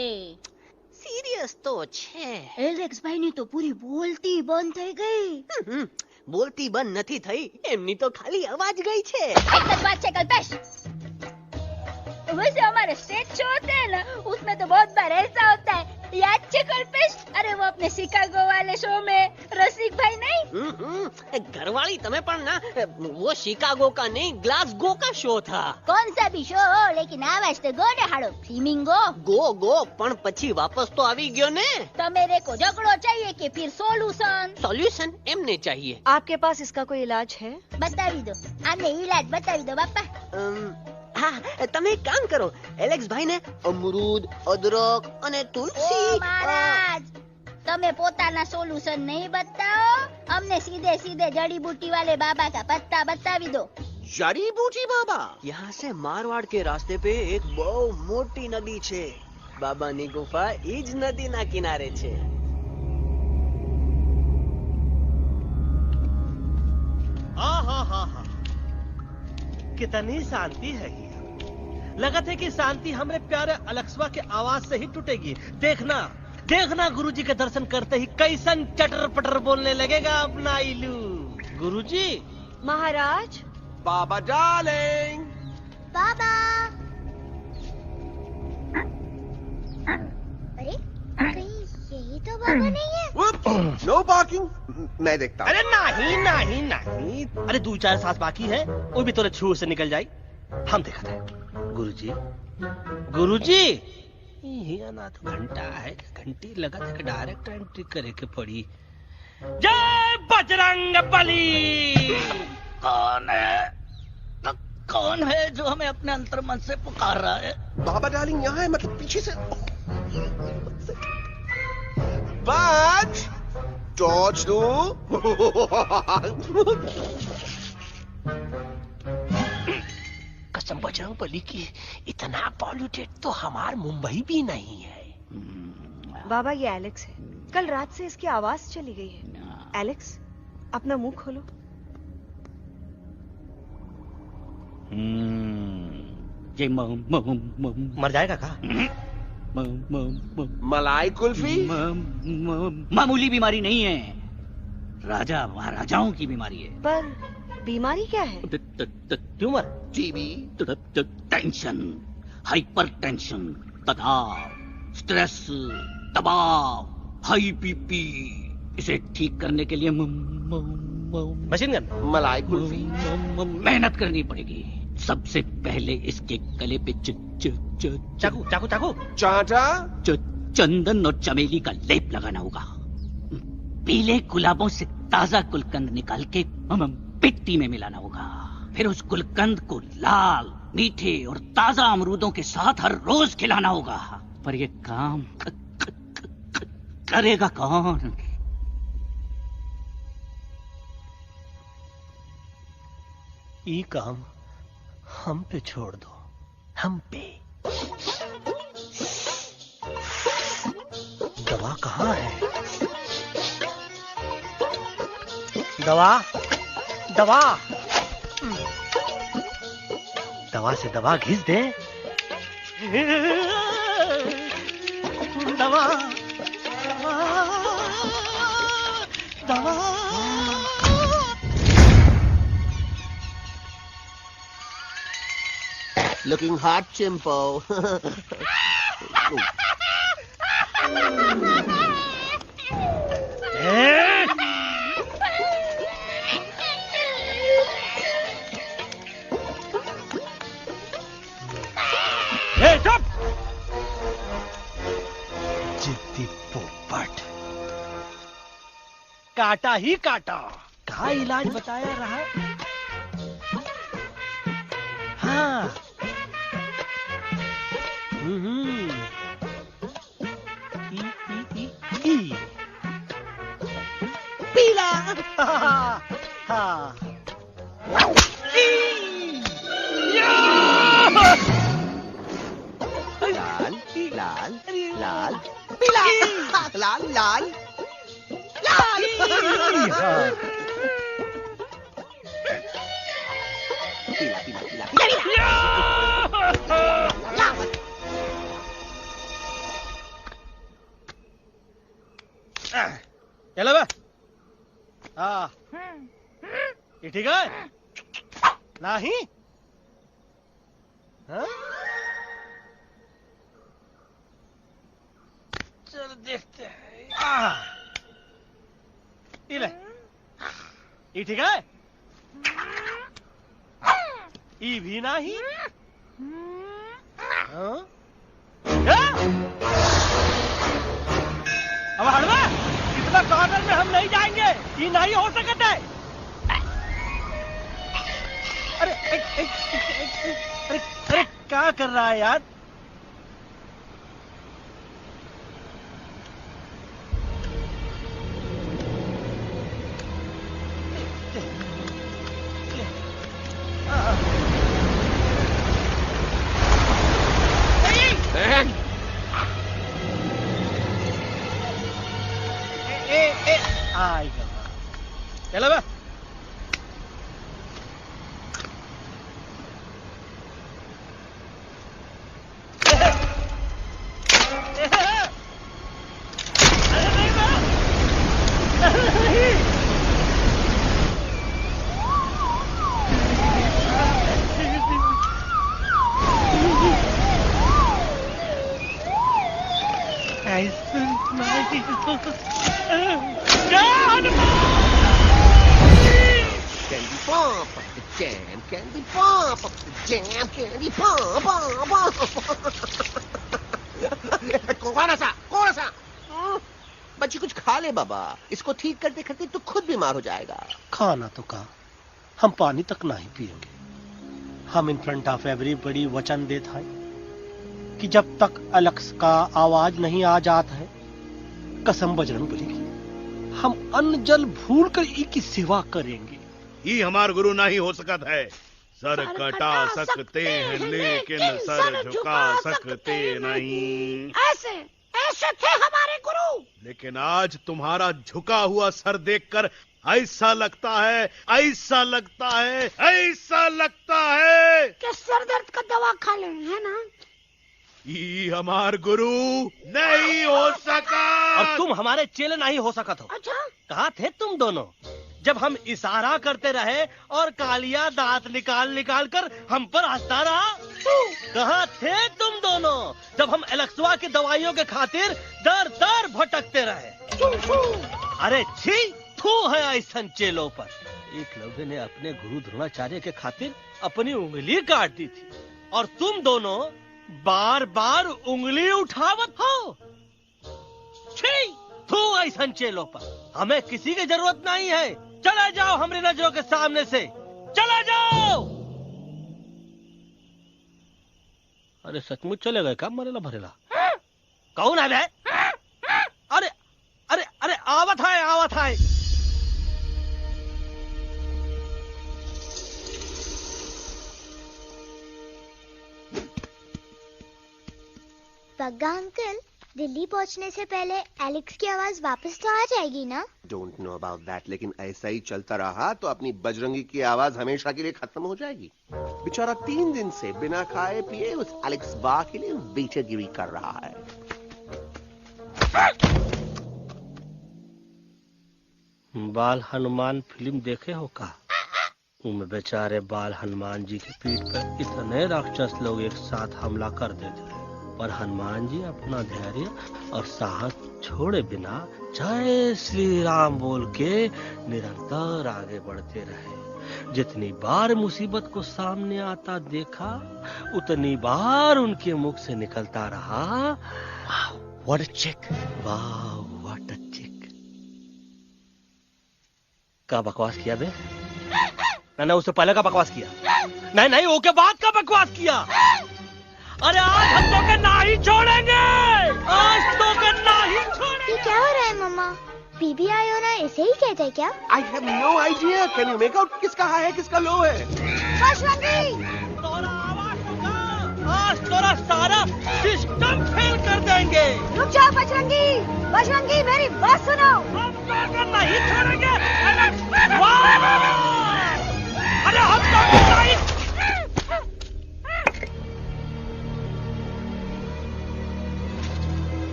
સિરિયસ તો છે. એલેક્સ ભાઈ ની તો પૂરી બોલતી બંધ થઈ ગઈ. બોલતી બંધ નથી થઈ, એમની તો ખાલી અવાજ ગઈ છે. એક જ વાત છે કલ્પેશ, वैसे हमारे स्टेज शो होते हैं ना उसमें तो बहुत बार ऐसा होता है, याद है कल्पेश? अरे वो अपने शिकागो वाले शो में रसिक भाई नहीं, घरवाली तुम्हें पण ना, वो शिकागो का नहीं ग्लासगो का शो था. कौन सा भी शो हो लेकिन आवाज तो गो ने हाड़ो फ्लेमिंगो गो पण પછી વાપસ તો આવી ગયો ને. तो मेरे को झगड़ो चाहिए कि फिर सॉल्यूशन एमने चाहिए. आपके पास इसका कोई इलाज है? बतावी दो, आने इलाज बतावी दो बापा. हाँ, તમે એક કામ કરો, એલેક્સ ભાઈ ને અમરૂદ, અદરક અને તુલસી. महाराज તમે પોતાના સોલ્યુશન नहीं बताओ, हमने सीधे सीधे जड़ी बूटी वाले बाबा का पत्ता बतावी दो. जड़ी बूटी बाबा? यहाँ से मारवाड़ के रास्ते पे एक बહુ મોટી નદી છે. બાબાની ગુફા ઈ જ નદીના કિનારે છે. कितनी शांति है ये। लगत है कि शांति हमरे प्यारे अलेक्सवा के आवाज से ही टूटेगी। देखना देखना गुरुजी के दर्शन करते ही कैसन चटर पटर बोलने लगेगा अपना इलू। गुरुजी। महाराज। बाबा डार्लिंग। बाबा। अरे कहीं यही तो बाबा नहीं है? No parking. मैं देखता हूँ। अरे नहीं नहीं नहीं, अरे 2-4 सांस बाकी है, वो भी तोरे छू से निकल जाए। हम देखते हैं। गुरुजी गुरुजी ये ना तो घंटा है, घंटी लगा था कि डायरेक्ट एंट्री करे के पड़ी। जय बजरंग बली। कौन है जो हमें अपने अंतर मन से पुकार रहा है? बाबा डार्लिंग यहाँ है, मतलब पीछे से। बच टॉर्च दो। कसम बजरंग बली की, इतना पॉल्यूटेड तो हमार मुंबई भी नहीं है। बाबा ये एलेक्स है, कल रात से इसकी आवाज चली गई है। एलेक्स अपना मुंह खोलो। ये मर जाएगा का? मलाई कुल्फी? मामूली बीमारी नहीं है, राजा महाराजाओं की बीमारी है। पर बीमारी क्या है? Tumour, TB, tension, hyper tension, तनाव, स्ट्रेस, दबाव, हाई बीपी। इसे ठीक करने के लिए मशीन गन, मलाई कुल्फी मेहनत करनी पड़ेगी। सबसे पहले इसके गले पे चाकू चाकू चाकू चाटा, चंदन और चमेली का लेप लगाना होगा। पीले गुलाबों से ताजा गुलकंद निकाल के मिट्टी में मिलाना होगा। फिर उस गुलकंद को लाल, मीठे और ताजा अमरूदों के साथ हर रोज खिलाना होगा। पर ये काम करेगा कौन? ये काम हम पे छोड़ दो, हम पे। दवा कहाँ है? दवा दवा दवा से दवा घिस दे। दवा दवा। Looking hot, Chimpo. जिद्दी पोपट, काटा ही काटा। कहाँ इलाज बताया रहा? हाँ। पीला। हाँ। लाल लाल लाल पीला, लाल लाल लाल। पीला पीला पीला लाल। चलो बे। हाँ, ये ठीक है? नहीं? हाँ? चल देखते हैं। ये ले, ये ठीक है? ये भी नहीं? हाँ? अब हड़वा, इतना कॉर्नर में हम नहीं जाएंगे, ये नहीं हो सकता है। अरे अरे क्या कर रहा है यार? चलो बे। jam candy pop, jam candy pop, कौन सा? बच्ची कुछ खा ले बाबा, इसको ठीक करते करते तो खुद बीमार हो जाएगा। खाना तो का, हम पानी तक नहीं पिएंगे। हम इन फ्रंट ऑफ एवरीबॉडी वचन देता है कि जब तक एलेक्स का आवाज नहीं आ जाता है, कसम बजरंग बली की, हम अन्न जल भूल कर की सेवा करेंगे। ये हमार गुरु नहीं हो सकत है। सर कटा सकते हैं लेकिन सर झुका सकते नहीं। ऐसे थे हमारे गुरु। लेकिन आज तुम्हारा झुका हुआ सर देखकर ऐसा लगता है कि सर दर्द का दवा खा ले, है ना? ये हमार गुरु नहीं हो सका। और तुम हमारे चेले नहीं हो सकत हो। अच्छा, कहाँ थे तुम दोनों जब हम इशारा करते रहे और कालिया दांत निकाल कर हम पर हंसता रहा? कहाँ थे तुम दोनों जब हम एलेक्सवा की दवाइयों के खातिर दर भटकते रहे? अरे छी, थू है ऐसा चेलों पर। एकलव्य ने अपने गुरु द्रोणाचार्य के खातिर अपनी उंगली काट दी थी और तुम दोनों बार बार उंगली उठावत हो। छी, थू ऐसा चेलों पर। हमें किसी की जरूरत नहीं है। चले जाओ हमारी नजरों के सामने से, चले जाओ। अरे सचमुच चले गए क्या? मरेला भरेला कौन है बे? अरे अरे अरे आवत है। बग्गा अंकल, दिल्ली पहुंचने से पहले एलेक्स की आवाज वापस तो आ जाएगी ना? डोंट नो अबाउट दैट, लेकिन ऐसा ही चलता रहा तो अपनी बजरंगी की आवाज हमेशा के लिए खत्म हो जाएगी। बेचारा 3 दिन से बिना खाए पिए उस एलेक्स बा के लिए बेचैगिरी कर रहा है। बाल हनुमान फिल्म देखे हो का? उनमें बेचारे बाल हनुमान जी की पीठ पर इतने राक्षस लोग एक साथ हमला कर देते हैं, पर हनुमान जी अपना धैर्य और साहस छोड़े बिना जय श्री राम बोल के निरंतर आगे बढ़ते रहे। जितनी बार मुसीबत को सामने आता देखा, उतनी बार उनके मुख से निकलता रहा, व्हाट अ चिक, वाह व्हाट अ चिक। का बकवास किया बे? ना उससे पहले का बकवास किया? नहीं उसके बाद का बकवास किया। अरे आज हम तो के नहीं छोड़ेंगे, आज तो के नहीं छोड़ेंगे। ये क्या हो रहा है मम्मा? बीबी आई हो ना, ऐसे ही कहते हैं क्या? I have no idea. Can you make out किसका हाई है किसका लो है? तोरा आवाज होगा, आज तोरा सारा सिस्टम फेल कर देंगे। रुक जाओ बजरंगी, मेरी बात सुनो। हम तो के नहीं छोड़ेंगे। अरे हम तो के नहीं।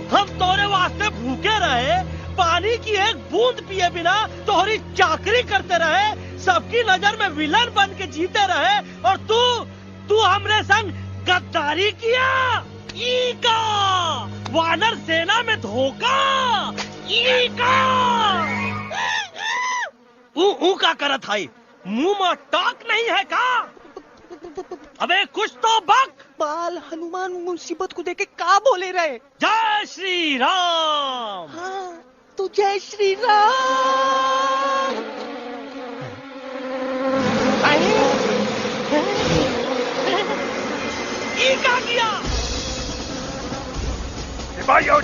हम तोरे वास्ते भूखे रहे, पानी की एक बूंद पिए बिना तोहरी चाकरी करते रहे, सबकी नजर में विलन बन के जीते रहे, और तू हमरे संग गद्दारी किया। ईका वानर सेना में धोखा। ईका का करत है, मुंह में टाक नहीं है का? अबे कुछ तो बक। बाल हनुमान मुसीबत को देखे का बोले रहे? जय श्री राम। हाँ, तो जय श्री राम। ये क्या किया? सिपाहियों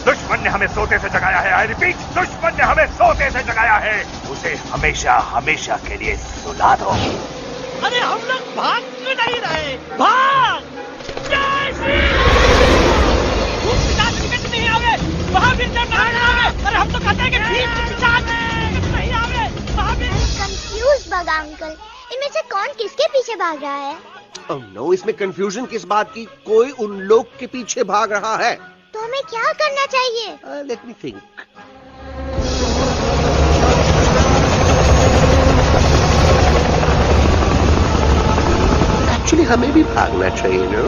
दुश्मन ने हमें सोते से जगाया है। आई रिपीट, दुश्मन ने हमें सोते से जगाया है। उसे हमेशा हमेशा के लिए सुला दो। अरे हम लोग भाग क्यों नहीं रहे? भाग! जय श्री नहीं आवे, महावीर जब नहीं आवे। अरे हम तो कहते हैं कि नहीं आवे, महावीर। कंफ्यूज बगा अंकल, इनमें से कौन किसके पीछे भाग रहा है? ओह नो, इसमें कंफ्यूजन किस बात की? कोई उन लोग के पीछे भाग रहा है। तो हमें क्या करना चाहिए? Let me think. एक्चुअली हमें भी भागना चाहिए ना।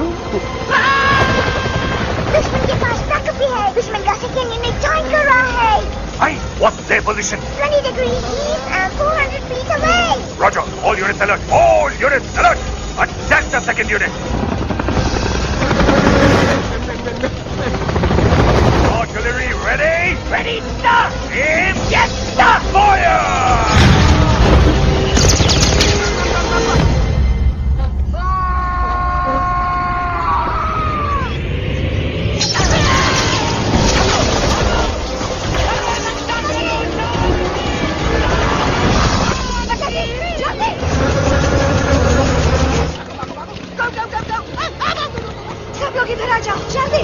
दुश्मन के पास ताकत भी है। दुश्मन का सेकंड में जॉइन कर रहा है। Hey, what's their position? 20 degrees east and 400 feet away. Roger. All units alert. All units alert. Attack the second unit. Artillery ready? Ready, start! Aim, get, start! Fire! सब लोग इधर आ जाओ, जल्दी।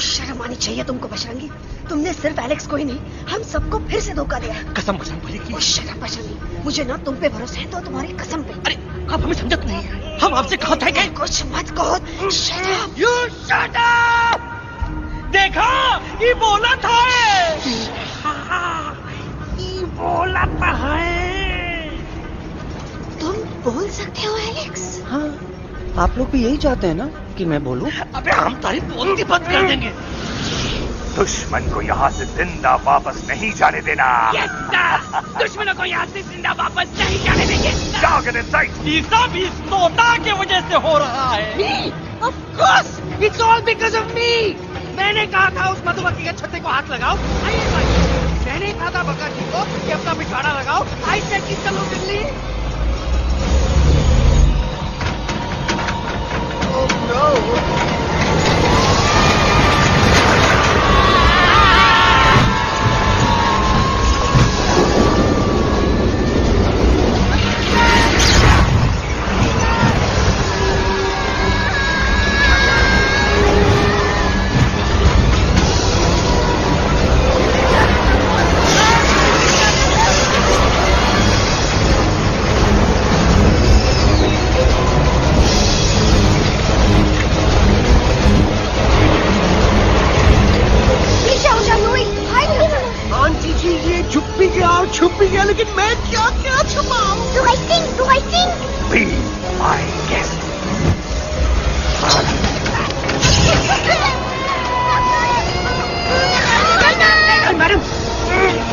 शर्म आनी चाहिए तुमको बजरंगी। तुमने सिर्फ एलेक्स को ही नहीं, हम सबको फिर से धोखा दिया। कसम बजरंग बली की। शर्म बजरंगी, मुझे ना तुम पे भरोसा है तो तुम्हारी कसम पे। अरे आप हमें समझत नहीं है, हम आपसे कहते हैं कि कुछ मत कहो। Shut up! You shut up! देखा, ये बोला था। ये बोला था है। तुम बोल सकते हो एलेक्स? हाँ, आप लोग भी यही चाहते हैं ना कि मैं बोलूं? अबे हम तारी बोलती बंद कर देंगे। दुश्मन को यहाँ से जिंदा वापस नहीं जाने देना। Yes, sir! दुश्मनों को यहाँ से जिंदा वापस नहीं जाने देंगे। Target in sight! ये सब इस तोता की वजह से हो रहा है। Me? Of course! It's all because of me! मैंने कहा था उस मधुमक्खी के छत्ते को हाथ लगाओ। आइए भाई, मैंने कहा था बका जी को कि अपना पिछवाड़ा लगाओ। आई से कि चलो दिल्ली। Oh no! छुप भी गया, लेकिन मैं क्या क्या छुपाऊं? Do I sing? Be my guest. Madam,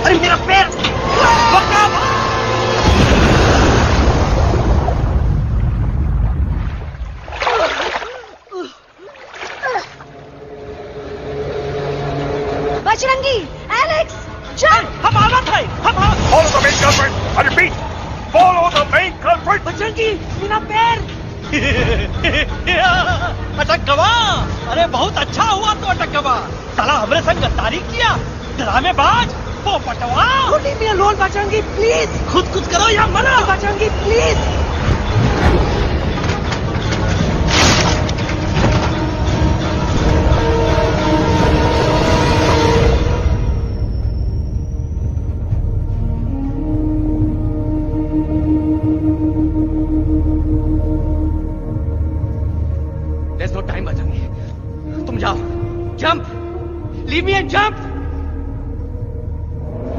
अरे मेरा पैर! बजरंगी, एलेक्स, चल! हम आवाज है, Follow the main culprit. I repeat, follow the main culprit. Bajrangi, मेरा पैर! अटकवा! अरे बहुत अच्छा हुआ तो अटकवा। साला हमरे संग गद्दारी किया, ड्रामेबाज, पोपटवा। Leave me alone, Bajrangi, please. खुद कुछ करो या मरो। Bajrangi, please. There's no time, Bajrangi. तुम जाओ, jump, leave me and jump।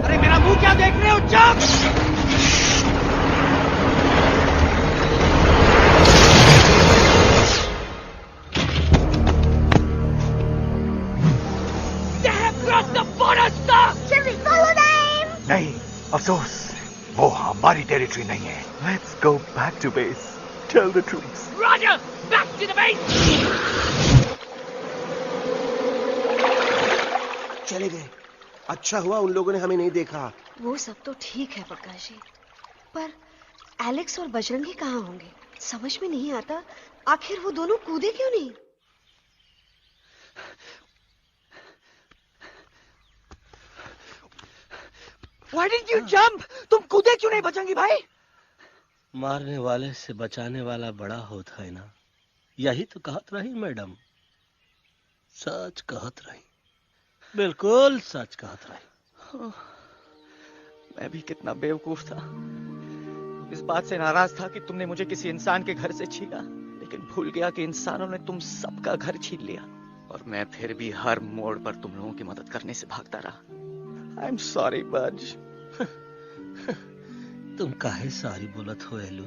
अरे मेरा मुंह क्या देख रहे हो, jump. They have crossed the border, sir। Shall we follow them? नहीं, अफसोस, वो हमारी टेरिटरी नहीं है। Let's go back to base. Tell the troops. Roger, back to the base। चले गए। अच्छा हुआ उन लोगों ने हमें नहीं देखा। वो सब तो ठीक है प्रकाश जी, पर एलेक्स और बजरंगी कहाँ होंगे? समझ में नहीं आता, आखिर वो दोनों कूदे क्यों नहीं? Why didn't you jump? तुम कूदे क्यों नहीं बचेंगी भाई? मारने वाले से बचाने वाला बड़ा होता है ना, यही तो कहत रही मैडम। सच कहत रही, बिल्कुल सच कहत रही। मैं भी कितना बेवकूफ था। इस बात से नाराज था कि तुमने मुझे किसी इंसान के घर से छीना, लेकिन भूल गया कि इंसानों ने तुम सबका घर छीन लिया और मैं फिर भी हर मोड़ पर तुम लोगों की मदद करने से भागता रहा। आई एम सॉरी बज। तुम काहे सारी बोलत हो एलू?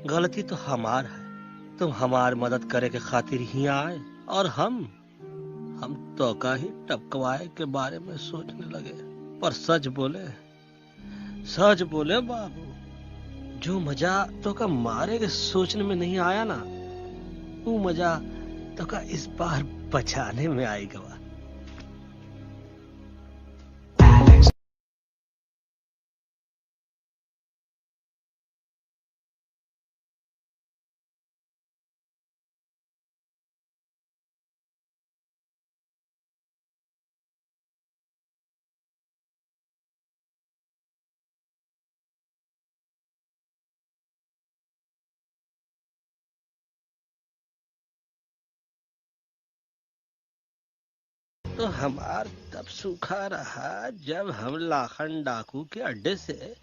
गलती तो हमार है। तुम हमार मदद करे के खातिर ही आए और हम तो का ही टपकवाए के बारे में सोचने लगे। पर सच बोले बाबू, जो मजा तो का मारे के सोचने में नहीं आया ना, वो मजा तो का इस बार बचाने में आएगा। तो हमार तब सूखा रहा जब हम लाखन डाकू के अड्डे से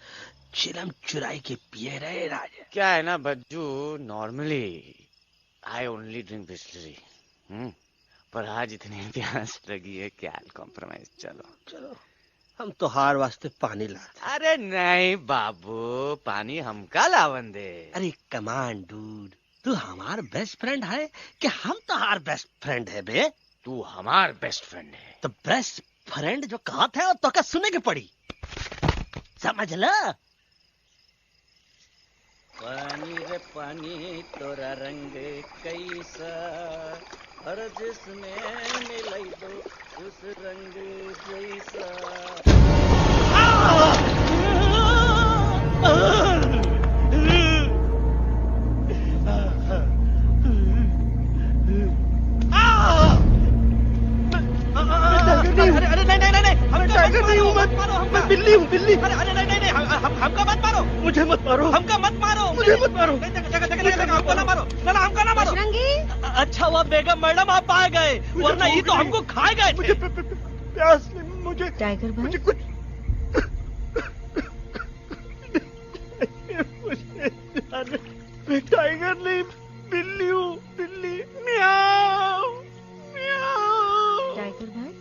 चिलम चुराई के पिए रहे राजा। क्या है ना Bajju, normally I only drink Bisleri, पर आज इतनी प्यास लगी है क्या कॉम्प्रोमाइज। चलो हम तो हार वास्ते पानी ला। अरे नहीं बाबू, पानी हमका लावन दे। अरे कमान डूड, तू हमार बेस्ट फ्रेंड है कि हम तो हार बेस्ट फ्रेंड है बे? तू हमार बेस्ट फ्रेंड है। तो बेस्ट फ्रेंड जो कहा था तो क्या सुने के पड़ी, समझ ला। पानी रे पानी तोरा रंग कैसा, हर जिसमें मिलाई दो उस रंग जैसा। अरे नहीं, हम टाइगर नहीं हूँ, मैं बिल्ली हूँ, बिल्ली। अरे नहीं, हमका मत मारो, मुझे मत मारो, हमका मत मारो, मुझे मत मारो, हमको ना मारो, ना हमका ना मारो। अच्छा हुआ बेगम मैडम आप आ गए, वरना ये तो हमको खा गए। मुझे प्यास नहीं, मुझे टाइगर भाई, मुझे कुछ मैं टाइगर नहीं, बिल्ली हूँ, बिल्ली। म्याऊ म्याऊ। टाइगर भाई,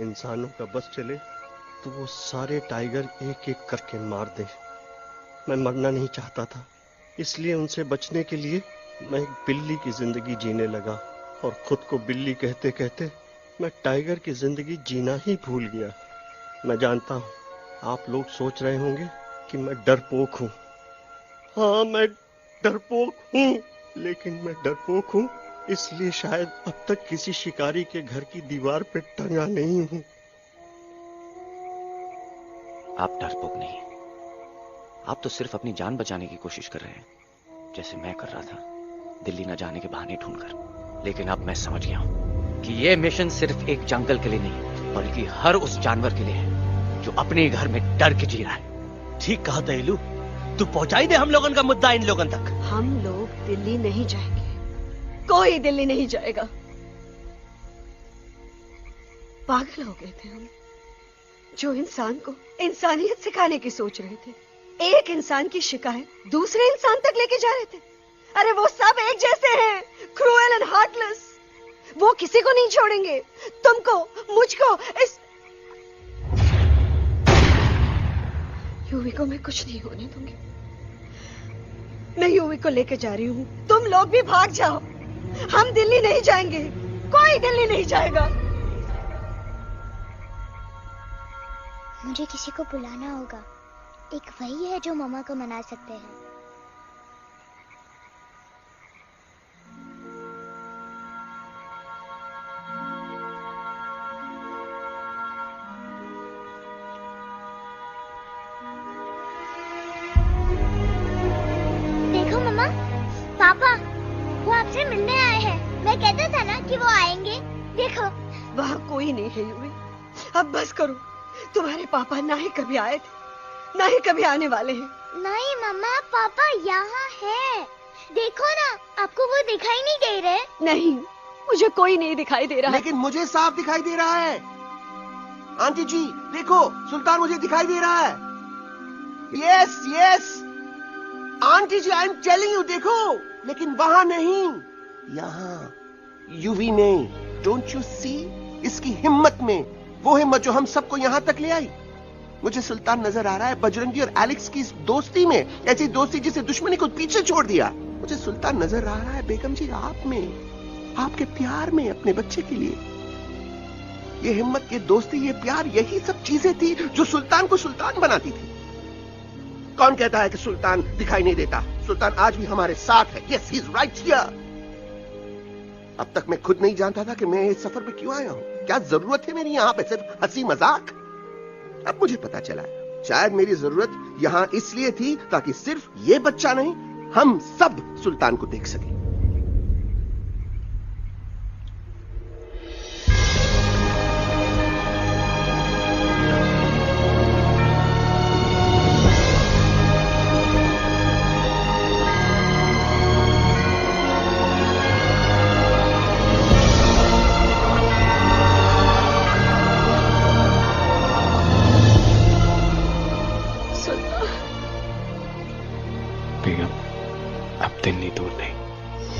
इंसानों का बस चले तो वो सारे टाइगर एक एक करके मार दे। मैं मरना नहीं चाहता था, इसलिए उनसे बचने के लिए मैं एक बिल्ली की जिंदगी जीने लगा और खुद को बिल्ली कहते कहते मैं टाइगर की जिंदगी जीना ही भूल गया। मैं जानता हूँ आप लोग सोच रहे होंगे कि मैं डरपोक हूँ। हाँ, मैं डरपोक हूँ, लेकिन मैं डरपोक हूँ इसलिए शायद अब तक किसी शिकारी के घर की दीवार पे टंगा नहीं हूँ। आप डरपोक नहीं, आप तो सिर्फ अपनी जान बचाने की कोशिश कर रहे हैं, जैसे मैं कर रहा था दिल्ली न जाने के बहाने ढूंढकर। लेकिन अब मैं समझ गया हूं कि यह मिशन सिर्फ एक जंगल के लिए नहीं, बल्कि हर उस जानवर के लिए है जो अपने घर में डर के जी रहा है। ठीक कहा दहलू, तू पहुंचाई दे हम लोगन का मुद्दा इन लोगन तक। हम लोग दिल्ली नहीं जाएंगे, कोई दिल्ली नहीं जाएगा। पागल हो गए थे हम, जो इंसान को इंसानियत सिखाने की सोच रहे थे, एक इंसान की शिकायत दूसरे इंसान तक लेके जा रहे थे। अरे वो सब एक जैसे हैं, क्रूएल एंड हार्टलेस। वो किसी को नहीं छोड़ेंगे, तुमको, मुझको, इस यूवी को मैं कुछ नहीं होने दूंगी। मैं यूवी को लेके जा रही हूँ, तुम लोग भी भाग जाओ। हम दिल्ली नहीं जाएंगे, कोई दिल्ली नहीं जाएगा। मुझे किसी को बुलाना होगा, एक वही है जो मामा को मना सकते हैं। देखो मामा, पापा वो आपसे मिलने आए हैं। मैं कहता था ना कि वो आएंगे। देखो वहाँ कोई नहीं है यूवी, अब बस करो। तुम्हारे पापा ना ही कभी आए थे, ना ही कभी आने वाले हैं। नहीं मम्मा, पापा यहाँ है। देखो ना, आपको वो दिखाई नहीं दे रहे? नहीं, मुझे कोई नहीं दिखाई दे रहा। लेकिन मुझे साफ दिखाई दे रहा है। आंटी जी देखो, सुल्तान मुझे दिखाई दे रहा है। यस यस आंटी जी, आई एम टेलिंग यू, देखो। लेकिन वहां नहीं, यहाँ यूवी नहीं। Don't you see? इसकी हिम्मत में, वो हिम्मत जो हम सबको यहाँ तक ले आई। मुझे सुल्तान नजर आ रहा है बजरंगी और एलेक्स की इस दोस्ती में, ऐसी दोस्ती जिसे दुश्मनी को पीछे छोड़ दिया। मुझे सुल्तान नजर आ रहा है बेगम जी आप में, आपके प्यार में अपने बच्चे के लिए। ये हिम्मत, ये दोस्ती, ये प्यार, यही सब चीजें थी जो सुल्तान को सुल्तान बनाती थी। कौन कहता है कि सुल्तान दिखाई नहीं देता? सुल्तान आज भी हमारे साथ है। Yes, he is right here. अब तक मैं खुद नहीं जानता था कि मैं इस सफर पे क्यों आया हूं। क्या जरूरत है मेरी यहाँ पे सिर्फ हंसी मजाक? अब मुझे पता चला है, शायद मेरी जरूरत यहाँ इसलिए थी ताकि सिर्फ ये बच्चा नहीं, हम सब सुल्तान को देख सकें।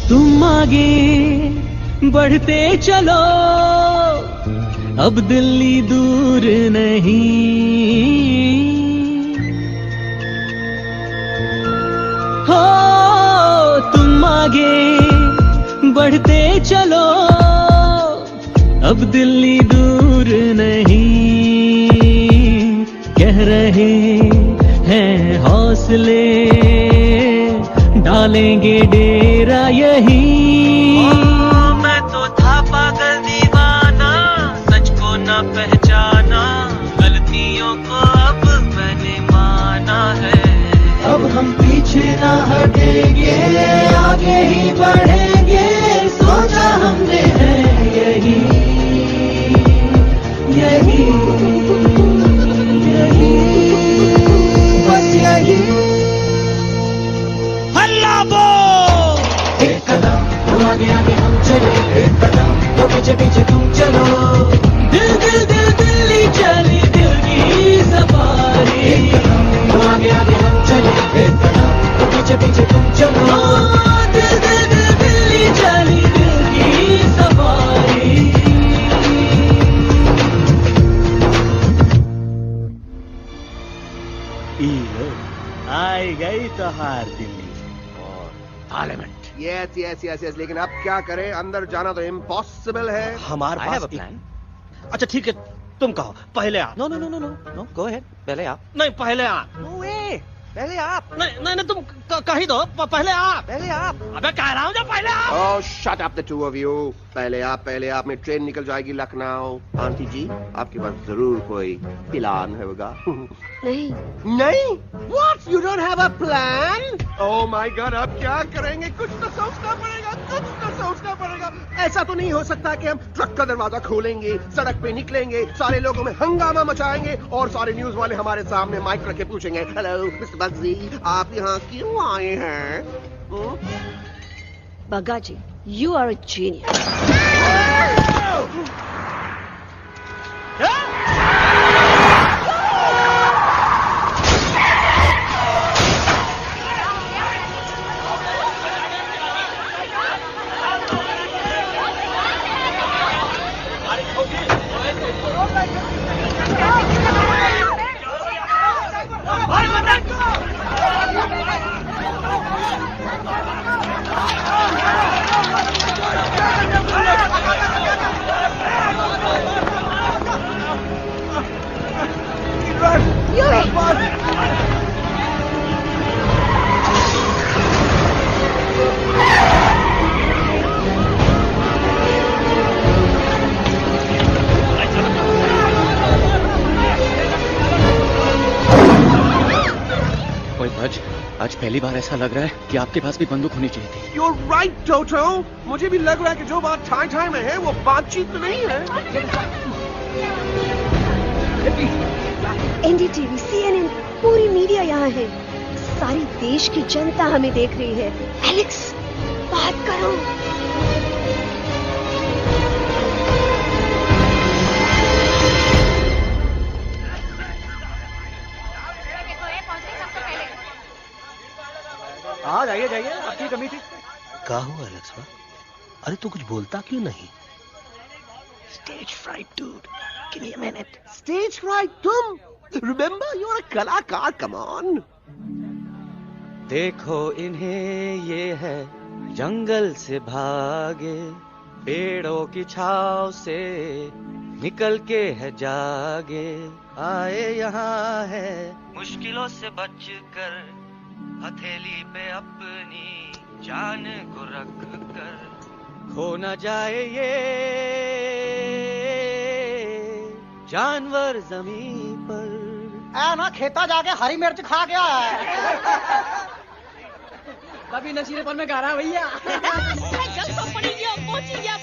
तुम आगे बढ़ते चलो, अब दिल्ली दूर नहीं। हो तुम आगे बढ़ते चलो, अब दिल्ली दूर नहीं। कह रहे हैं हौसले, डालेंगे डेरा यही। मैं तो था पागल दीवाना, सच को न पहचाना, गलतियों को अब मैंने माना है। अब हम पीछे ना हटेंगे, आगे ही बढ़ेंगे, सोचा हमने है यही यही यही, बस यही। एक कदम तो आगे आगे हम चले, एक कदम तो पीछे पीछे तुम चलो। दिल दिल दिल दिल्ली चली, दिल की सफारी। एक कदम तो आगे आगे हम चले, एक कदम तो पीछे पीछे तुम चलो। दिल दिल दिल दिल्ली चली, दिल की सफारी। आई गई तो हार Delhi parliament. Yes yes yes yes, लेकिन अब क्या करें? अंदर जाना तो इम्पॉसिबल है। हमारे पास प्लान। अच्छा ठीक है, तुम कहो पहले आप। No no no no no no, go ahead, पहले आप। नहीं पहले आप। नो वे, पहले आप। नहीं नहीं, तुम कह ही दो, पहले आप। पहले आप। अबे कह रहा हूँ जो पहले आप। Oh shut up the two of you. पहले आप, पहले आप में ट्रेन निकल जाएगी लखनऊ। आंटी जी आपके पास जरूर कोई प्लान होगा। नहीं नहीं? What? You don't have a plan? Oh my God, अब क्या करेंगे? कुछ तो सोचना पड़ेगा, कुछ तो सोचना पड़ेगा। ऐसा तो नहीं हो सकता कि हम ट्रक का दरवाजा खोलेंगे, सड़क पे निकलेंगे, सारे लोगों में हंगामा मचाएंगे और सारे न्यूज वाले हमारे सामने माइक रख के पूछेंगे, हेलो मिस्टर बग्जी, आप यहाँ क्यों आए हैं? बग्गा जी, you are a genius. आज पहली बार ऐसा लग रहा है कि आपके पास भी बंदूक होनी चाहिए थी। You're right, Toto. मुझे भी लग रहा है कि जो बात ठाई ठाई में है वो बातचीत तो नहीं है। एनडीटीवी, CNN, पूरी मीडिया यहाँ है। सारी देश की जनता हमें देख रही है। एलेक्स, बात करो। हाँ जाइए जाइए, आपकी कमी थी। क्या हुआ एलेक्स? अरे तू कुछ बोलता क्यों नहीं? Stage fright, dude. Give me a minute. Stage fright, तुम? Remember, you're a कलाकार. Come on. देखो इन्हें, ये है जंगल से भागे, पेड़ों की छाव से निकल के है जागे, आए यहाँ है मुश्किलों से बचकर, हथेली पे अपनी जान को रख कर, खो न जाए ये जानवर जमीन पर। ना खेता जाके हरी मिर्च खा गया है। कभी नशीलेपन में गा रहा भैया। पहुंची गया,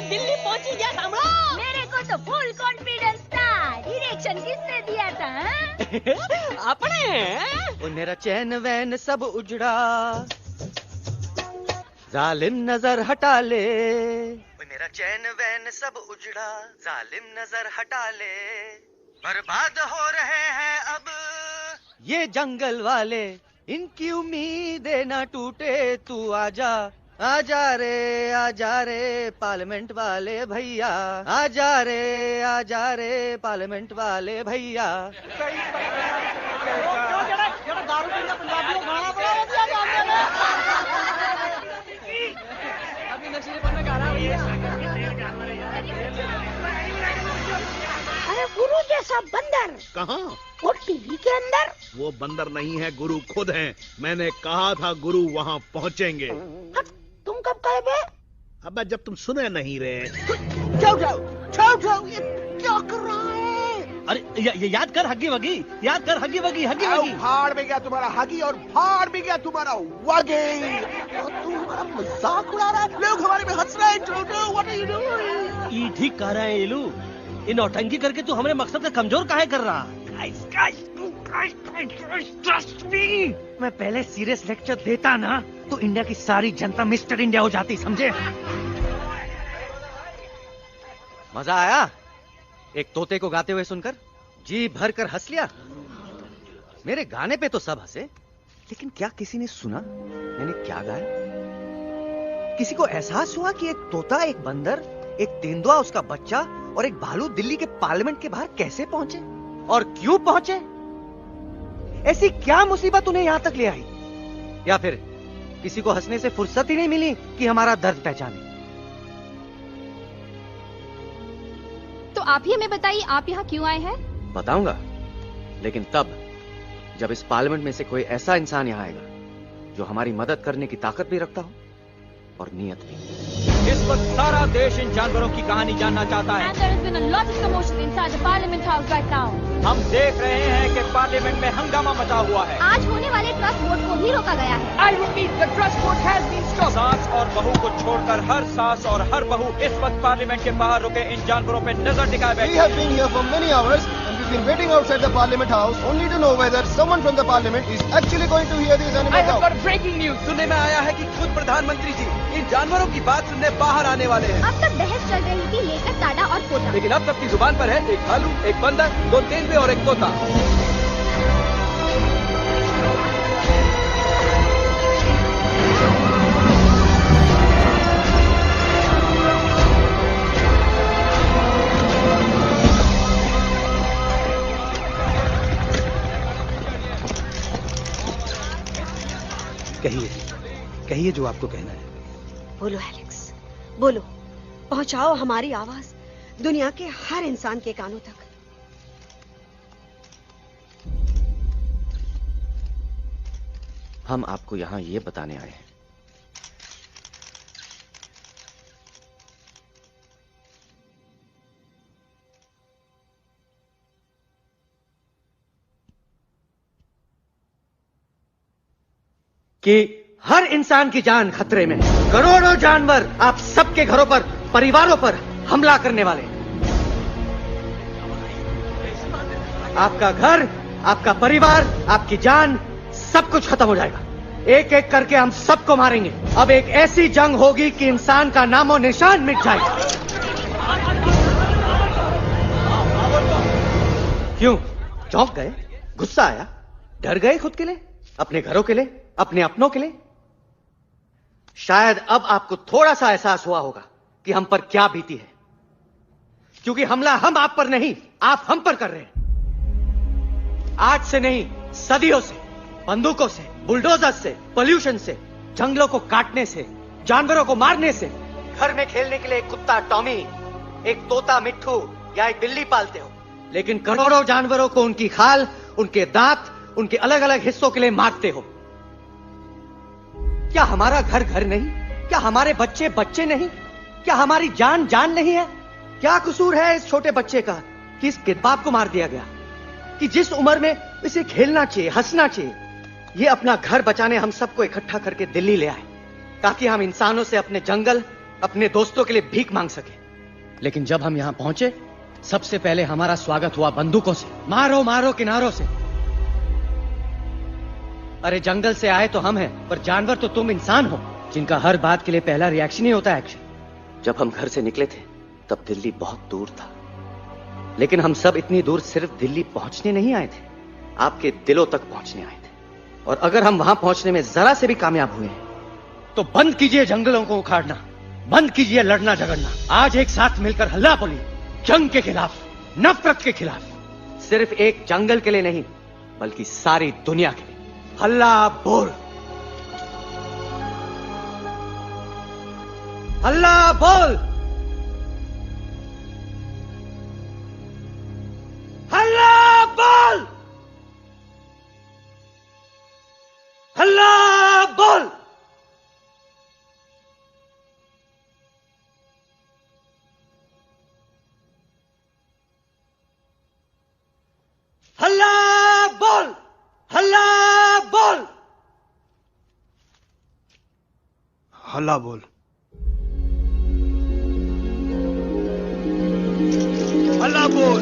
दिल्ली पहुंची गया। सामला मेरे को तो फुल कॉन्फिडेंस था। डायरेक्शन किसने दिया था? अपने। वो मेरा चैन वैन सब उजड़ा, जालिम नजर हटा ले। वो मेरा चैन वैन सब उजड़ा, जालिम नजर हटा ले। बर्बाद हो रहे हैं अब ये जंगल वाले, इनकी उम्मीदें न टूटे। तू आजा आजा रे पार्लियामेंट वाले भैया, आजा रे पार्लियामेंट वाले भैया। अभी नशीलेपन में गा रहा भैया। अरे गुरु जैसा बंदर कहाँ? वो टीवी के अंदर। वो बंदर नहीं है, गुरु खुद हैं। मैंने कहा था गुरु वहाँ पहुँचेंगे। तुम कब कहे बे? अबे जब तुम सुने नहीं रहे। जाओ, ये क्या कर रहा है? अरे ये याद कर हगी वगी, याद कर हगी वगी, हगी वगी। भाड़ में गया तुम्हारा हगी और भाड़ में गया तुम्हारा वगी। और तू हमारा मजाक उड़ा रहा है, लोग हमारे में हंस रहे हैं। What are you doing? ये ठीक कह रहे हैं इलू। इन नौटंकी करके तू हमारे मकसद का कमजोर काहे कर रहा? Trust me. मैं पहले सीरियस लेक्चर देता ना तो इंडिया की सारी जनता मिस्टर इंडिया हो जाती, समझे? मजा आया एक तोते को गाते हुए सुनकर? जी भर कर हंस लिया। मेरे गाने पे तो सब हंसे, लेकिन क्या किसी ने सुना मैंने क्या गाया? किसी को एहसास हुआ कि एक तोता, एक बंदर, एक तेंदुआ, उसका बच्चा और एक भालू दिल्ली के पार्लियामेंट के बाहर कैसे पहुंचे और क्यों पहुंचे? ऐसी क्या मुसीबत उन्हें यहां तक ले आई? या फिर किसी को हंसने से फुर्सत ही नहीं मिली कि हमारा दर्द पहचाने? तो आप ही हमें बताइए, आप यहाँ क्यों आए हैं? बताऊंगा, लेकिन तब जब इस पार्लियामेंट में से कोई ऐसा इंसान यहाँ आएगा जो हमारी मदद करने की ताकत भी रखता हो और नीयत भी। इस वक्त सारा देश इन जानवरों की कहानी जानना चाहता है। And there has been a lot of commotion inside the Parliament House right now. हम देख रहे हैं कि पार्लियामेंट में हंगामा मचा हुआ है। आज होने वाले ट्रस्ट वोट को भी रोका गया है। I repeat, the trust vote has been stopped. सास और बहू को छोड़कर हर सास और हर बहू इस वक्त पार्लियामेंट के बाहर रुके इन जानवरों पे नजर टिकाए बैठे। We have been here for many hours and we've been waiting outside the Parliament House only to know whether someone from the Parliament is actually going to hear these animals I have out. got breaking news. सुनने में आया है कि खुद प्रधानमंत्री जी इन जानवरों की बात सुनने बाहर आने वाले हैं। अब तक बहस चल रही थी लेकर टाडा और पोटा, लेकिन अब सबकी जुबान पर है एक भालू, एक बंदर, 2 तेंदुए और एक तोता। कहिए जो आपको कहना है। बोलो एलेक्स, बोलो। पहुंचाओ हमारी आवाज दुनिया के हर इंसान के कानों तक। हम आपको यहां ये बताने आए हैं कि हर इंसान की जान खतरे में है। करोड़ों जानवर आप सबके घरों पर, परिवारों पर हमला करने वाले हैं। आपका घर, आपका परिवार, आपकी जान, सब कुछ खत्म हो जाएगा। एक एक करके हम सबको मारेंगे। अब एक ऐसी जंग होगी कि इंसान का नामो निशान मिट जाएगा। क्यों चौंक गए? गुस्सा आया? डर गए खुद के लिए, अपने घरों के लिए, अपने अपनों के लिए? शायद अब आपको थोड़ा सा एहसास हुआ होगा कि हम पर क्या बीती है, क्योंकि हमला हम आप पर नहीं, आप हम पर कर रहे हैं। आज से नहीं, सदियों से, बंदूकों से, बुलडोजर से, पोल्यूशन से, जंगलों को काटने से, जानवरों को मारने से। घर में खेलने के लिए एक कुत्ता टॉमी, एक तोता मिट्ठू या एक बिल्ली पालते हो, लेकिन करोड़ों जानवरों को उनकी खाल, उनके दांत, उनके अलग अलग हिस्सों के लिए मारते हो। क्या हमारा घर घर नहीं? क्या हमारे बच्चे बच्चे नहीं? क्या हमारी जान जान नहीं है? क्या कसूर है इस छोटे बच्चे का कि इस बाप को मार दिया गया, कि जिस उम्र में इसे खेलना चाहिए, हंसना चाहिए। ये अपना घर बचाने हम सबको इकट्ठा करके दिल्ली ले आए ताकि हम इंसानों से अपने जंगल, अपने दोस्तों के लिए भीख मांग सके। लेकिन जब हम यहां पहुंचे, सबसे पहले हमारा स्वागत हुआ बंदूकों से। मारो मारो किनारों से। अरे जंगल से आए तो हम हैं, पर जानवर तो तुम इंसान हो, जिनका हर बात के लिए पहला रिएक्शन ही होता है एक्शन। जब हम घर से निकले थे तब दिल्ली बहुत दूर था, लेकिन हम सब इतनी दूर सिर्फ दिल्ली पहुंचने नहीं आए थे, आपके दिलों तक पहुंचने आए थे। और अगर हम वहां पहुंचने में जरा से भी कामयाब हुए तो बंद कीजिए जंगलों को उखाड़ना, बंद कीजिए लड़ना झगड़ना। आज एक साथ मिलकर हल्ला बोलिए, जंग के खिलाफ, नफरत के खिलाफ। सिर्फ एक जंगल के लिए नहीं, बल्कि सारी दुनिया के लिए। हल्ला बोल, हल्ला बोल, हल्ला बोल, हल्ला बोल। हल्ला बोल, हल्ला बोल, हल्ला बोल, हल्ला बोल।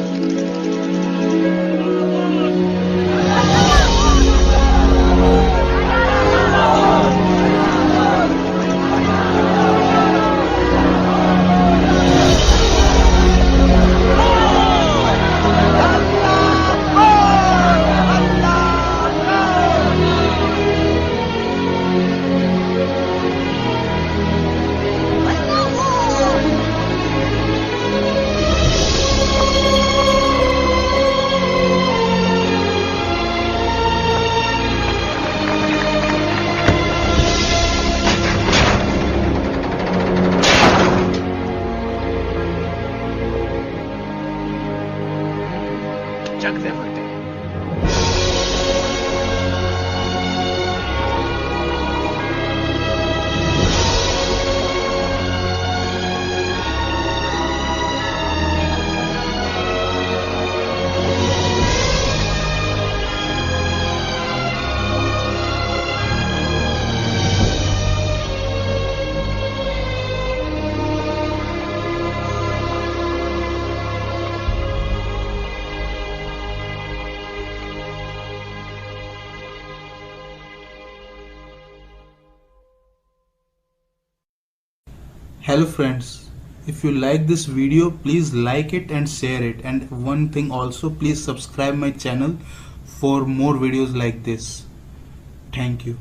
Hello friends, if you like this video, please like it and share it, and one thing also, please subscribe my channel for more videos like this. Thank you.